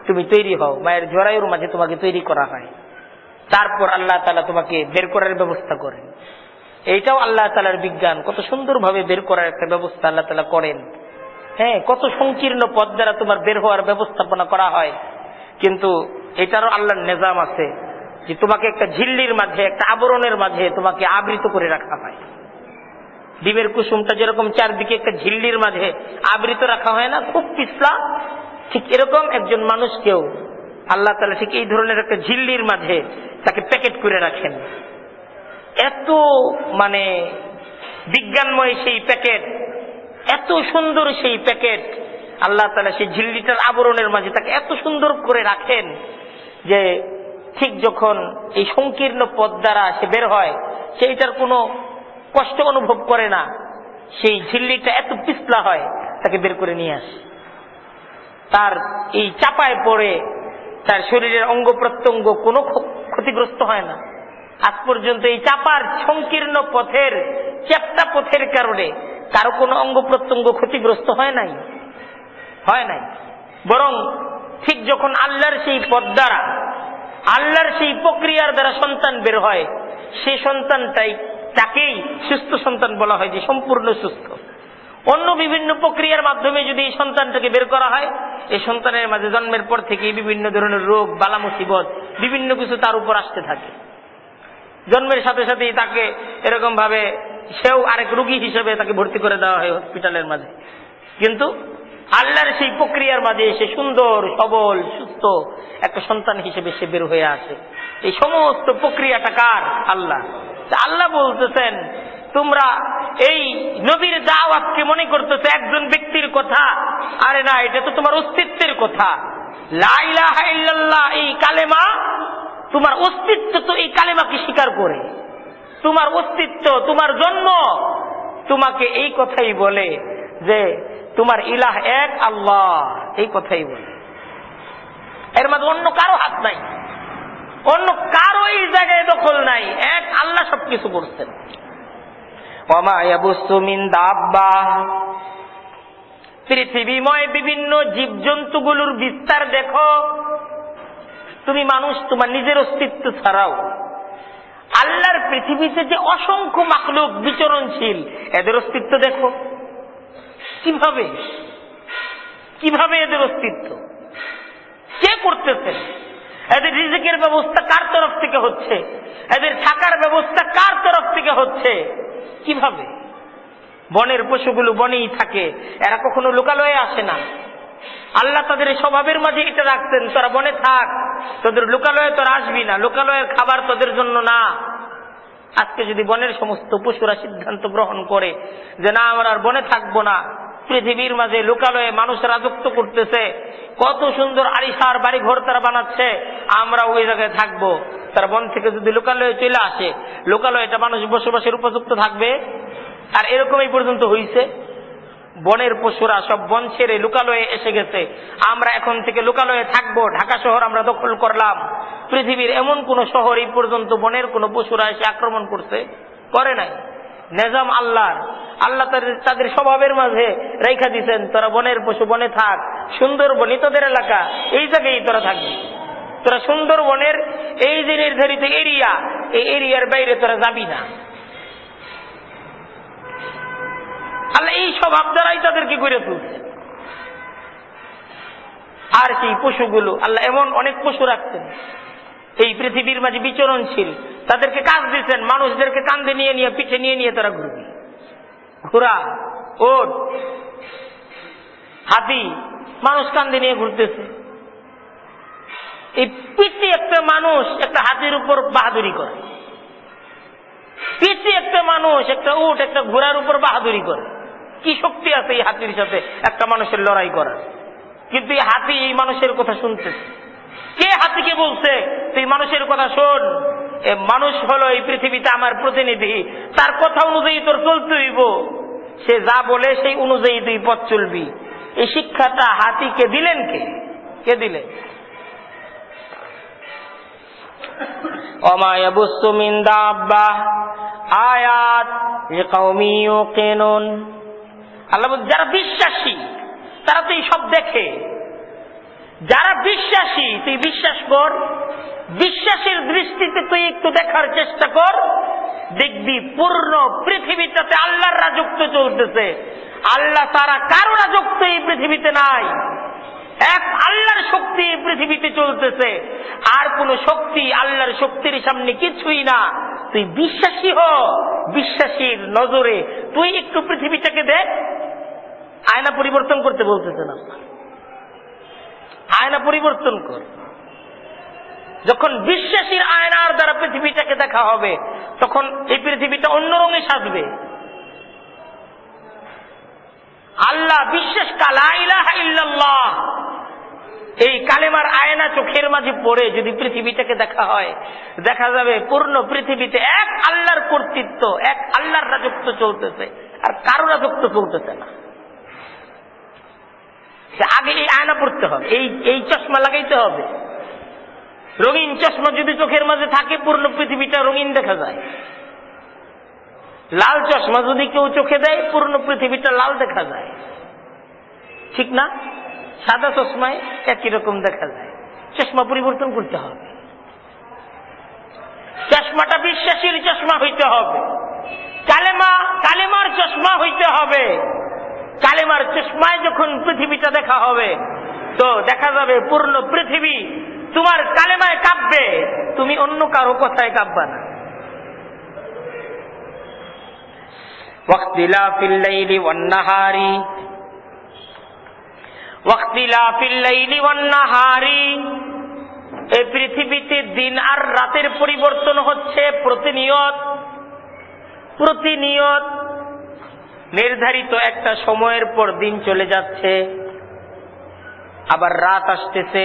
Speaker 1: তুমি তৈরি হও, মায়ের জরায়ুর মাঝে তোমাকে তৈরি করা হয়। তারপর আল্লাহ তাআলা তোমাকে বের করার ব্যবস্থা করেন। এইটাও আল্লাহ তাআলার বিজ্ঞান, কত সুন্দরভাবে বের করার একটা ব্যবস্থা আল্লাহ তাআলা করেন। হ্যাঁ, কত সংকীর্ণ পথ দ্বারা তোমার বের হওয়ার ব্যবস্থাপনা করা হয়, কিন্তু এটারও আল্লাহর নিজাম আছে যে তোমাকে একটা ঝিল্লির মাঝে, একটা আবরণের মাঝে তোমাকে আবৃত করে রাখা হয়। ডিমের কুসুমটা যেরকম চারদিকে একটা ঝিল্লির মাঝে আবৃত রাখা হয় না, খুব পিছলা, ঠিক এরকম একজন মানুষকেও আল্লাহ তাআলা ঠিক এই ধরনের একটা ঝিল্লির মাঝে তাকে প্যাকেট করে রাখেন। এত মানে বিজ্ঞানময় সেই প্যাকেট, এত সুন্দর সেই প্যাকেট, আল্লাহ তাআলা সেই ঝিল্লিটার আবরণের মাঝে তাকে এত সুন্দর করে রাখেন যে ঠিক যখন এই সংকীর্ণ পথ দ্বারা সে বের হয়, সেইটার কোনো কষ্ট অনুভব করে না। সেই ঝিল্লিটা এত পিছলা হয়, তাকে বের করে নিয়ে আসে। তার এই চাপায় পড়ে তার শরীরের অঙ্গ প্রত্যঙ্গ কোনো ক্ষতিগ্রস্ত হয় না। আজ পর্যন্ত এই চাপার সংকীর্ণ পথের, চ্যাপ্টা পথের কারণে কারো কোনো অঙ্গ প্রত্যঙ্গ ক্ষতিগ্রস্ত হয় নাই, হয় নাই। বরং ঠিক যখন আল্লাহর সেই পথ দ্বারা, আল্লাহর সেই প্রক্রিয়ার দ্বারা সন্তান বের হয়, সেই সন্তানটাই তাকেই সুস্থ সন্তান বলা হয়, যে সম্পূর্ণ সুস্থ। অন্য বিভিন্ন প্রক্রিয়ার মাধ্যমে যদি এই সন্তানটাকে বের করা হয়, এই সন্তানের মাঝে জন্মের পর থেকে বিভিন্ন ধরনের রোগ, বালা মুসিবত, বিভিন্ন কিছু তার উপর আসতে থাকে। জন্মের সাথে সাথেই তাকে এরকম ভাবে সেও আরেক রোগী হিসেবে তাকে ভর্তি করে দেওয়া হয় হসপিটালের মাঝে। কিন্তু আল্লাহর সেই প্রক্রিয়ার মাঝে সে সুন্দর, সবল, সুস্থ একটা সন্তান হিসেবে সে বের হয়ে আসে। এই সমস্ত প্রক্রিয়াটা কার? আল্লাহ। আল্লাহ বলতেছেন তোমরা এই নবীর দাওয়াতকে মনে করতেছো একজন ব্যক্তির কথা, আরে না, এটা তো তোমার অস্তিত্বের কথা। লা ইলাহা ইল্লাল্লাহ, এই কালেমা, তোমার অস্তিত্ব তো এই কালেমাকে স্বীকার করে। তোমার অস্তিত্ব, তোমার জন্ম তোমাকে এই কথাই বলে যে তোমার ইলাহ এক আল্লাহ, এই কথাই বলে। এর মধ্যে অন্য কারো হাত নাই, অন্য কারো এই জায়গায় দখল নাই, এক আল্লাহ সবকিছু করছেন। ওয়া মা ইয়াবুসু মিন দাব্বা, পৃথিবীময় বিভিন্ন জীবজন্তুগুলোর বিস্তার দেখো। তুমি মানুষ, তোমার নিজের অস্তিত্ব ছাড়াও আল্লাহর পৃথিবীতে যে অসংখ্য মাখলুক বিচরণশীল, এদের অস্তিত্ব দেখো। কিভাবে কিভাবে এদের অস্তিত্ব কে করতেছেন? এদের রিজিকের ব্যবস্থা কার তরফ থেকে হচ্ছে? এদের থাকার ব্যবস্থা কার তরফ থেকে হচ্ছে? কিভাবে? বনের পশুগুলো বনেই থাকে, এরা কখনো লোকালয়ে আসে না। আল্লাহ তাদের স্বভাবের মাঝে এটা রাখতেন, তোরা বনে থাক, তোদের লোকালয়ে তোরা আসবি না, লোকালয়ের খাবার তোদের জন্য না। আজকে যদি বনের সমস্ত পশুরা সিদ্ধান্ত গ্রহণ করে যে না, আমরা আর বনে থাকবো না, পৃথিবীর মাঝে লোকালয়ে মানুষ রাজত্ব করতেছে, কত সুন্দর আলিশার বাড়ি ঘর তারা বানাচ্ছে, আমরা ওই জায়গায় থাকবো। তারা বন থেকে যদি লোকালয়ে চলে আসে, লোকালয়টা মানুষ বসবাসের উপযুক্ত থাকবে? আর এরকমই পর্যন্ত হইছে। বনের পশুরা সব বন ছেড়ে লোকালয়ে এসে গেছে, আমরা এখন থেকে লোকালয়ে থাকবো, ঢাকা শহর আমরা দখল করলাম। পৃথিবীর এমন কোন শহর এই পর্যন্ত বনের কোন পশুরা এসে আক্রমণ করছে? করে নাই। নিজাম আল্লাহর, আল্লাহ তাদের স্বভাবের মাঝে রেখা দিচ্ছেন, তোরা বনের পশু বনে থাক, সুন্দরবনই তোদের এলাকা, এই জায়গায় তোরা থাকবি। তোরা সুন্দরবনের এই যে নির্ধারিত এরিয়া, এই এরিয়ার বাইরে তোরা যাবি না। আল্লাহ এই স্বভাব দ্বারাই তাদেরকে গড়ে তুলছে। আর সেই পশুগুলো আল্লাহ এমন অনেক পশু রাখছেন এই পৃথিবীর মাঝে বিচরণশীল, তাদেরকে কাজ দিচ্ছেন, মানুষদেরকে কাঁধে নিয়ে নিয়ে, পিঠে নিয়ে নিয়ে তারা ঘুরবে। ঘোড়া, ওট, হাতি মানুষ কাঁধে নিয়ে ঘুরতেছে। এই পিছে একটা মানুষ একটা হাতির উপর বাহাদুরি করে, পিছে একটা মানুষ একটা উট একটা ঘোড়ার উপর বাহাদুরি করে। কি শক্তি আছে এই হাতির সাথে একটা মানুষের লড়াই করার? কিন্তু এই হাতি এই মানুষের কথা শুনতেছে। কে হাতিকে বলছে তুই মানুষের কথা শোন? এ মানুষ হলো এই পৃথিবীতে আমার প্রতিনিধি, তার কথা অনুযায়ী তোর চলতে হইব, সে যা বলে সেই অনুযায়ী তুই পথ চলবি। এই শিক্ষাটা হাতিকে দিলেন কে? কে দিলেন? ওমা ইয়াবুসু মিন দাব্বাহ আয়াত লিকাউমি ইউকিনুন। আল্লাহ বলেন যারা বিশ্বাসী তারা তো এই সব দেখে। যারা বিশ্বাসী তুই বিশ্বাস কর, বিশ্বাসের দৃষ্টিতে তুই একটু দেখার চেষ্টা কর, দেখবি পূর্ণ পৃথিবীটাতে আল্লাহর রাজত্ব চলতেছে। আল্লাহ তারা কারো রাজত্ব এই পৃথিবীতে নাই, এক আল্লাহর শক্তি এই পৃথিবীতে চলতেছে। আর কোন শক্তি আল্লাহর শক্তির সামনে কিছুই না। তুই বিশ্বাসী হ, বিশ্বাসীর নজরে তুই একটু পৃথিবীটাকে দেখ। আয়না পরিবর্তন করতে বলতেছে না, আয়না পরিবর্তন কর। যখন বিশ্বাসীর আয়নার দ্বারা পৃথিবীটাকে দেখা হবে তখন এই পৃথিবীটা অন্য রঙে সাজবে। আল্লাহ বিশ্বাস লা ইলাহা ইল্লাল্লাহ এই কালেমার আয়না চোখের মাঝে পড়ে যদি পৃথিবীটাকে দেখা হয়, দেখা যাবে পূর্ণ পৃথিবীতে এক আল্লাহর কর্তৃত্ব, এক আল্লাহর রাজত্ব চলতেছে, আর কারো রাজত্ব চলতেছে না। আগে এই আয়না পড়তে হবে, এই চশমা লাগাইতে হবে। রঙিন চশমা যদি চোখের মাঝে থাকে পূর্ণ পৃথিবীটা রঙিন দেখা যায়। লাল চশমা যদি কেউ চোখে দেয় পূর্ণ পৃথিবীটা লাল দেখা যায়, ঠিক না? সাদা চশমায় একই রকম দেখা যায়। চশমা পরিবর্তন করতে হবে, চশমাটা বিশ্বাসীর চশমা হইতে হবে, কালেমার চশমা হইতে হবে। কালেমার চশমায় যখন পৃথিবীটা দেখা হবে তো দেখা যাবে পূর্ণ পৃথিবী তোমার কালেমায় কাঁপবে, তুমি অন্য কারো কথায় কাঁপবা না। ওয়াখতিলাফিল লাইলি ওয়ান নাহারি, ওয়াখতিলাফিল লাইলি ওয়ান নাহারি, এই পৃথিবীতে দিন আর রাতের পরিবর্তন হচ্ছে প্রতিনিয়ত। নির্ধারিত একটা সময়ের পর দিন চলে যাচ্ছে, আবার রাত আসতেছে।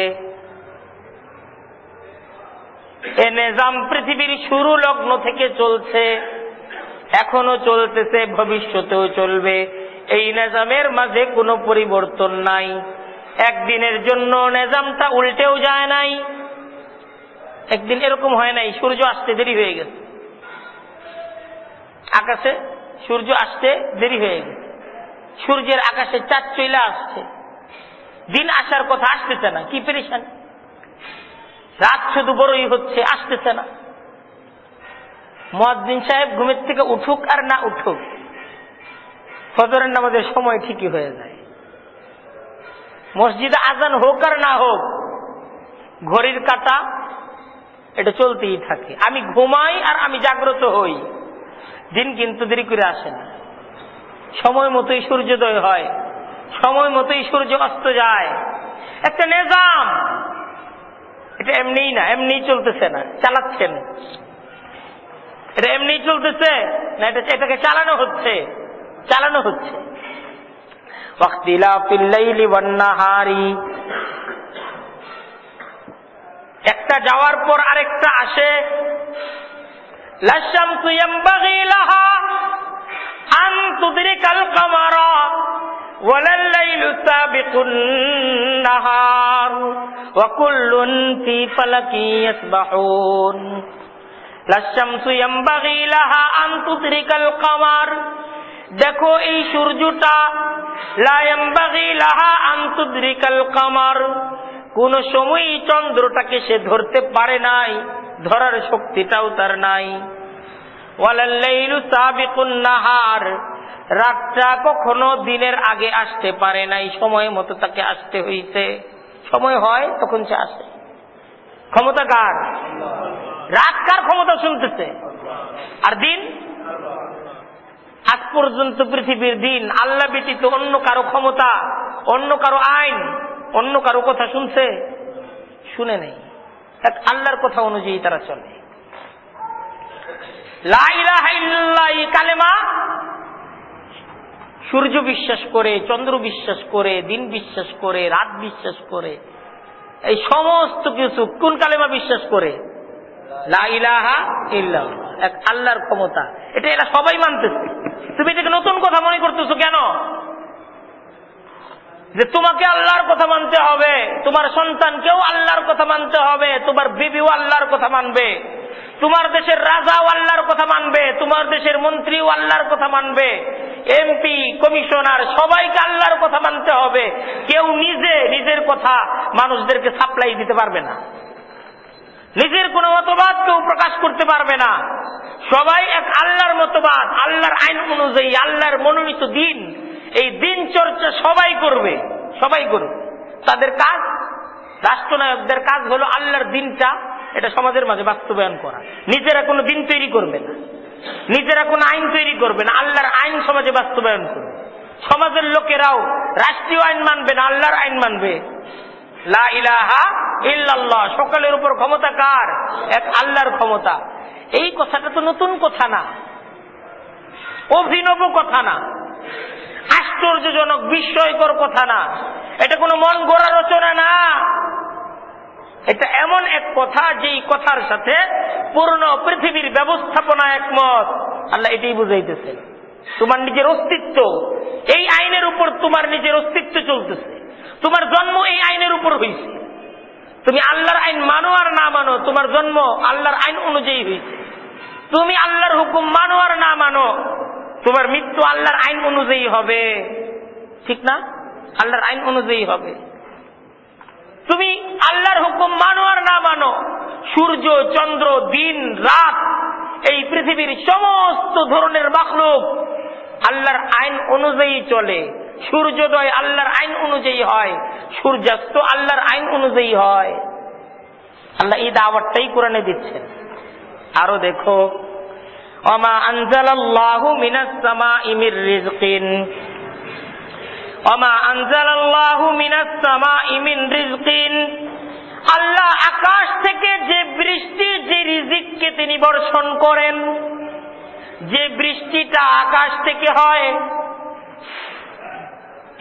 Speaker 1: এ নিজাম পৃথিবীর শুরু লগ্ন থেকে চলছে, এখনো চলতেছে, ভবিষ্যতেও চলবে। এই নিজামের মাঝে কোনো পরিবর্তন নাই। একদিনের জন্য নিজামটা উল্টেও যায় নাই। একদিন এরকম হয় নাই সূর্য আসতে দেরি হয়ে গেছে, আকাশে সূর্য আসতে দেরি হয়ে গেছে, সূর্যের আকাশে চাঁদ চলে আসছে, দিন আসার কথা আসতেছে না, কি পেরেশান। রাত শুধু বড়ই হচ্ছে, আসতেছে না। মুয়াজ্জিন সাহেব ঘুমের থেকে উঠুক আর না উঠুক, ফজরের নামাজের সময় ঠিকই হয়ে যায়। মসজিদে আজান হোক আর না হোক, ঘড়ির কাঁটা এটা চলতেই থাকে। আমি ঘুমাই আর আমি জাগ্রত হই, দিন কিন্তু দেরি করে আসে না। সময় মতোই সূর্যোদয় হয়, সময় মতোই সূর্য অস্ত যায়। একটা নিজাম, এটা এমনিই না, এমনি চলতেছে না, চালাচ্ছেন। এটা এমনি চলতেছে না, এটাকে চালানো হচ্ছে। ওয়াখতিলাফিল লাইলি ওয়ান নাহারি, একটা যাওয়ার পর আরেকটা আসে। লা শামসু ইয়ামবাগি লাহা আন তুদরিকাল কামারা ওয়ালাল লাইলু সাবিকুন নাহার ওয়া কুল্লুন ফি ফালাকি ইয়াসবাহুন। লা শামসু ইয়ামবাগি লাহা আন তুদরিকাল কামার, দেখো এই সূর্যটা, লা ইয়ামবাগি লাহা আন তুদরিকাল কামার, কোন সময় চন্দ্রটাকে সে ধরতে পারে নাই, ধরার শক্তিটাও তার নাই। ওয়ালাল লাইলু সাবিকুন নাহার, রাতটা কখনো দিনের আগে আসতে পারে নাই, সময় মতো তাকে আসতে হইছে। সময় হয় তখন সে আসে। ক্ষমতা কার? রাত কার ক্ষমতা শুনতেছে? আর দিন? আজ পর্যন্ত পৃথিবীর দিন আল্লাহ ব্যতীত অন্য কারো ক্ষমতা, অন্য কারো আইন, অন্য কারো কথা শুনছে? শুনে নেই। এক আল্লাহর কথা অনুযায়ী তারা চলে। লা ইলাহা ইল্লাল্লাহ এই কালেমা সূর্য বিশ্বাস করে, চন্দ্র বিশ্বাস করে, দিন বিশ্বাস করে, রাত বিশ্বাস করে, এই সমস্ত কিছু কোন কালেমা বিশ্বাস করে? লা ইলাহা ইল্লাল্লাহ, এক আল্লাহর ক্ষমতা। এটা এরা সবাই মানতেছে। তুমি এটাকে নতুন কথা মনে করতেছো কেন? যে তোমাকে আল্লাহর কথা মানতে হবে, তোমার সন্তানকেও আল্লাহর কথা মানতে হবে, তোমার বিবিও আল্লাহর কথা মানবে, তোমার দেশের রাজাও আল্লাহর কথা মানবে, তোমার দেশের মন্ত্রীও আল্লাহর কথা মানবে, এমপি, কমিশনার সবাইকে আল্লাহর কথা মানতে হবে। কেউ নিজের কথা মানুষদেরকে সাপ্লাই দিতে পারবে না, নিজের কোনো মতবাদ কেউ প্রকাশ করতে পারবে না। সবাই এক আল্লাহর মতবাদ, আল্লাহর আইন অনুযায়ী, আল্লাহর মনোনীত দিন, এই দিন চর্চা সবাই করবে, সবাই করবে। তাদের কাজ, রাষ্ট্রনায়কদের কাজ হলো আল্লাহর দিনটা এটা সমাজের মাঝে বাস্তবায়ন করা। নিজেরা কোনো দিন তৈরি করবে না, নিজেরা কোনো আইন তৈরি করবে না, আল্লাহর আইন সমাজে বাস্তবায়ন করবে। সমাজের লোকেরাও রাষ্ট্রীয় আইন মানবে না, আল্লাহর আইন মানবে। লা ইলাহা ইল্লাল্লাহ, সকলের উপর ক্ষমতা কার? এক আল্লাহর ক্ষমতা। এই কথাটা তো নতুন কথা না, অভিনব কথা না, আশ্চর্যজনক বিস্ময়কর কথা না, এটা কোনো মন গড়া রচনা না। এটা এমন এক কথা যেই কথার সাথে পূর্ণ পৃথিবীর ব্যবস্থাপনা একমত। আল্লাহ এটাই বুঝাইতেছে, তোমার নিজের অস্তিত্ব এই আইনের উপর, তোমার নিজের অস্তিত্ব চলতেছে, তোমার জন্ম এই আইনের উপর হয়েছে। তুমি আল্লাহর আইন মানো আর না মানো, তোমার জন্ম আল্লাহর আইন অনুযায়ী হয়েছে। তুমি আল্লাহর হুকুম মানো আর না মানো, তোমার মৃত্যু আল্লাহর আইন অনুযায়ী হবে, ঠিক না? আল্লাহর আইন অনুযায়ী হবে। তুমি আল্লাহর হুকুম মানো আর না মানো, সূর্য, চন্দ্র, দিন, রাত, এই পৃথিবীর সমস্ত ধরনের মাখলুক আল্লাহর আইন অনুযায়ী চলে। সূর্যোদয় আল্লাহর আইন অনুযায়ী হয়, সূর্যাস্ত আল্লাহর আইন অনুযায়ী হয়। আল্লাহ এই দাওয়াতটাই কোরআনে দিচ্ছেন। আরো দেখো, ওমা আনজালাল্লাহু মিনাস সামাই মির রিজকিন, ওমা আনজালাল্লাহু মিনাস সামাই মিন রিজকিন, আল্লাহ আকাশ থেকে যে বৃষ্টি, যে রিজিককে তিনি বর্ষণ করেন, যে বৃষ্টিটা আকাশ থেকে হয়,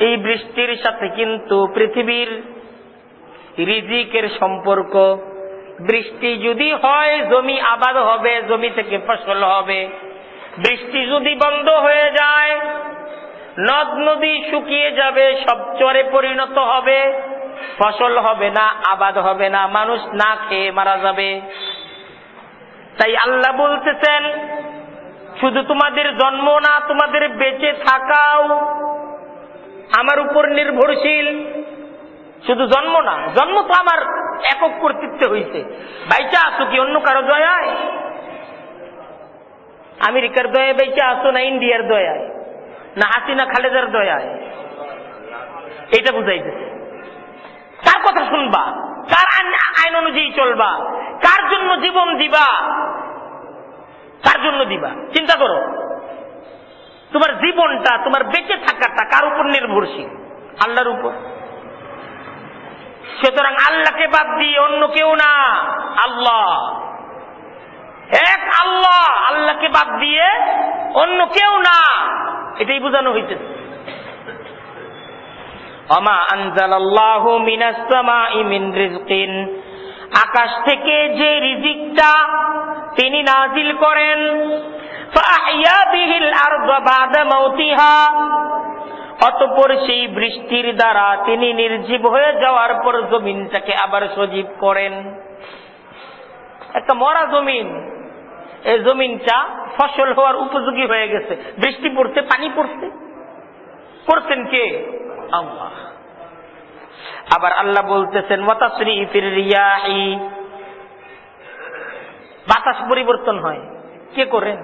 Speaker 1: এই বৃষ্টির সাথে কিন্তু পৃথিবীর রিজিকের সম্পর্ক। বৃষ্টি যদি হয় জমি আবাদ হবে, জমি থেকে ফসল হবে। বৃষ্টি যদি বন্ধ হয়ে যায়, নদ নদী শুকিয়ে যাবে, সব চরে পরিণত হবে, ফসল হবে না, আবাদ হবে না, মানুষ না খেয়ে মারা যাবে। তাই আল্লাহ বলতেছেন, শুধু তোমাদের জন্ম না, তোমাদের বেঁচে থাকাও আমার উপর নির্ভরশীল। শুধু জন্ম না, জন্ম তো আমার একক কর্তৃত্বে হয়েছে। বাইচা আসো কি অন্য কারো দয়ায়? আমেরিকার দয়ায় বাইচা আসো, না ইন্ডিয়ার দয়ায়, না হাসিনা খালেদার দয়ায়? এটা বুঝাইতেছে। কার কথা শুনবা, কার আইন অনুযায়ী চলবা, কার জন্য জীবন দিবা, কার জন্য দিবা? চিন্তা করো, তোমার জীবনটা, তোমার বেঁচে থাকাটা কার উপর নির্ভরশীল? আল্লাহর উপর। সুতরাং আল্লাহকে বাদ দিয়ে অন্য কেউ না, আল্লাহ এক আল্লাহ, আল্লাহকে বাদ দিয়ে অন্য কেউ না, এটাই বোঝানো হইতেছে। ওমা আনজালাল্লাহু মিনাস সামাই মিন রিজকিন, আকাশ থেকে যে রিজিকটা তিনি নাজিল করেন, ফাআহইয়া বিহিল আরদা বাদা মাউতিহা, অতঃপর সেই বৃষ্টির দ্বারা তিনি নির্জীব হয়ে যাওয়ার পর জমিনটাকে আবার সজীব করেন। একটা মরা জমিন, এই জমিনটা ফসল হওয়ার উপযোগী হয়ে গেছে, বৃষ্টি পড়ছে, পানি পড়ছে, করছেন কে? আল্লাহ। আবার আল্লাহ বলতেছেন, ওয়াতাসরিফির রিয়াহি, বাতাস পরিবর্তন হয়, কে করেন?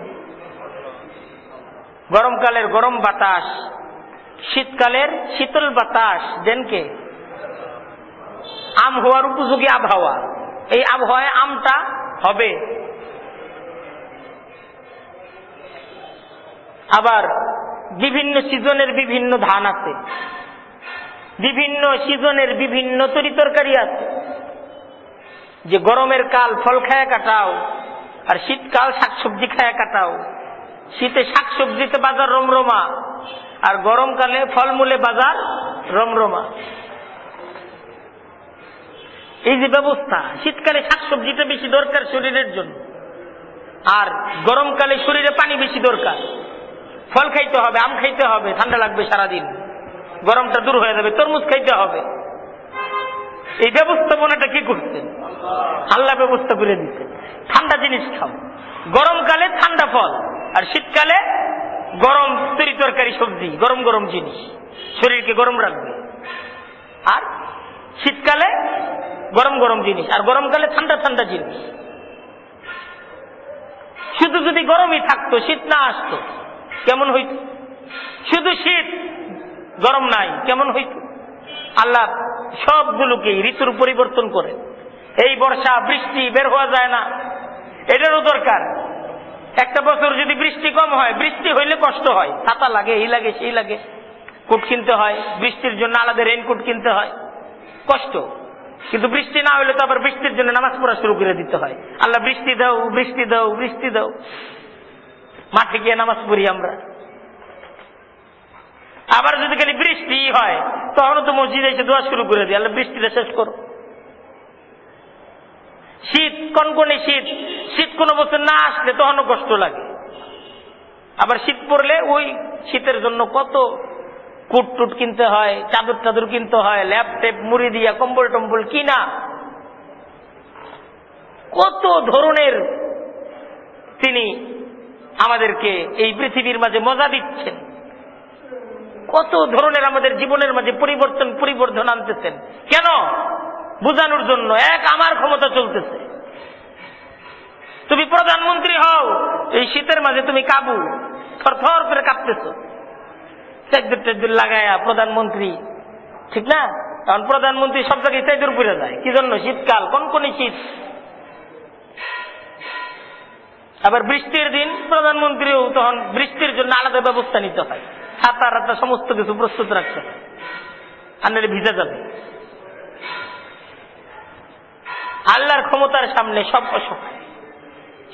Speaker 1: গরমকালের গরম বাতাস, শীতকালের শীতল বাতাস দেন কে? আম হওয়ার উপযোগী আবহাওয়া, এই আবহাওয়ায় আমটা হবে। আবার বিভিন্ন সিজনের বিভিন্ন ধান আছে, বিভিন্ন সিজনের বিভিন্ন তরিতরকারি আছে। যে গরমের কাল ফল খায়া কাটাও আর শীতকাল শাকসবজি খায়া কাটাও। শীতে শাকসবজিতে বাজার রমরমা আর গরমকালে ফলমূলে বাজার রমরমা। এই যে ব্যবস্থা, শীতকালে শাকসবজিটা বেশি দরকার শরীরের জন্য, আর গরমকালে শরীরে পানি বেশি দরকার। ফল খাইতে হবে, আম খাইতে হবে, ঠান্ডা লাগবে সারাদিন, গরমটা দূর হয়ে যাবে, তরমুজ খাইতে হবে। এই ব্যবস্থাপনাটা কি করছেন? আল্লাহ ব্যবস্থা করে দিচ্ছেন। ঠান্ডা জিনিস খাও, গরমকালে ঠান্ডা ফল, আর শীতকালে গরম তরি তরকারি সবজি, গরম গরম জিনিস শরীরকে গরম রাখবে। আর শীতকালে গরম গরম জিনিস, আর গরমকালে ঠান্ডা ঠান্ডা জিনিস। শুধু যদি গরমই থাকতো, শীত না আসতো, কেমন হইত? শুধু শীত, গরম নাই, কেমন হইত? আল্লাহ সবগুলোকে ঋতুর পরিবর্তন করে। এই বর্ষা বৃষ্টি বের হওয়া যায় না, এটারও দরকার। একটা বছর যদি বৃষ্টি কম হয়, বৃষ্টি হইলে কষ্ট হয়, ছাতা লাগে, এই লাগে সেই লাগে, কোট কিনতে হয়, বৃষ্টির জন্য আলাদা রেইনকোট কিনতে হয়, কষ্ট। কিন্তু বৃষ্টি না হইলে তো আবার বৃষ্টির জন্য নামাজ পড়া শুরু করে দিতে হয়। আল্লাহ বৃষ্টি দাও, বৃষ্টি দাও, বৃষ্টি দাও, মাঠে গিয়ে নামাজ পড়ি আমরা। আবার যদি খালি বৃষ্টি হয়, তখনও তো মসজিদে এসে দোয়া শুরু করে দিই, আল্লাহ বৃষ্টিটা শেষ করো। শীত, কনকনে শীত, শীত কোনো বছর না আসলে তখনও কষ্ট লাগে। আবার শীত পড়লে ওই শীতের জন্য কত কুট টুট কিনতে হয়, চাদর টাদর কিনতে হয়, ল্যাপ টেপ মুড়ি দিয়া কম্বল টম্বল কিনা, কত ধরনের তিনি আমাদেরকে এই পৃথিবীর মাঝে মজা দিচ্ছেন, কত ধরনের আমাদের জীবনের মাঝে পরিবর্তন আনতেছেন। কেন? বোঝানোর জন্য। এক, আমার ক্ষমতা চলতেছে। তুমি প্রধানমন্ত্রী হও, এই শীতের মাঝে তুমি কাবু, থরথর করে কাঁপতেছ, চাদর লাগায়া প্রধানমন্ত্রী, ঠিক না? কারণ প্রধানমন্ত্রী সব জায়গায় চাদর পরে যায়, কি জন্য? শীতকাল, কনকনে শীত। আবার বৃষ্টির দিন প্রধানমন্ত্রীও তখন বৃষ্টির জন্য আলাদা ব্যবস্থা নিতে হয়, ছাতা রাতা সমস্ত কিছু প্রস্তুত রাখতে হয়, আনলে ভিজে যাবে। আল্লাহর ক্ষমতার সামনে সব অসহায়,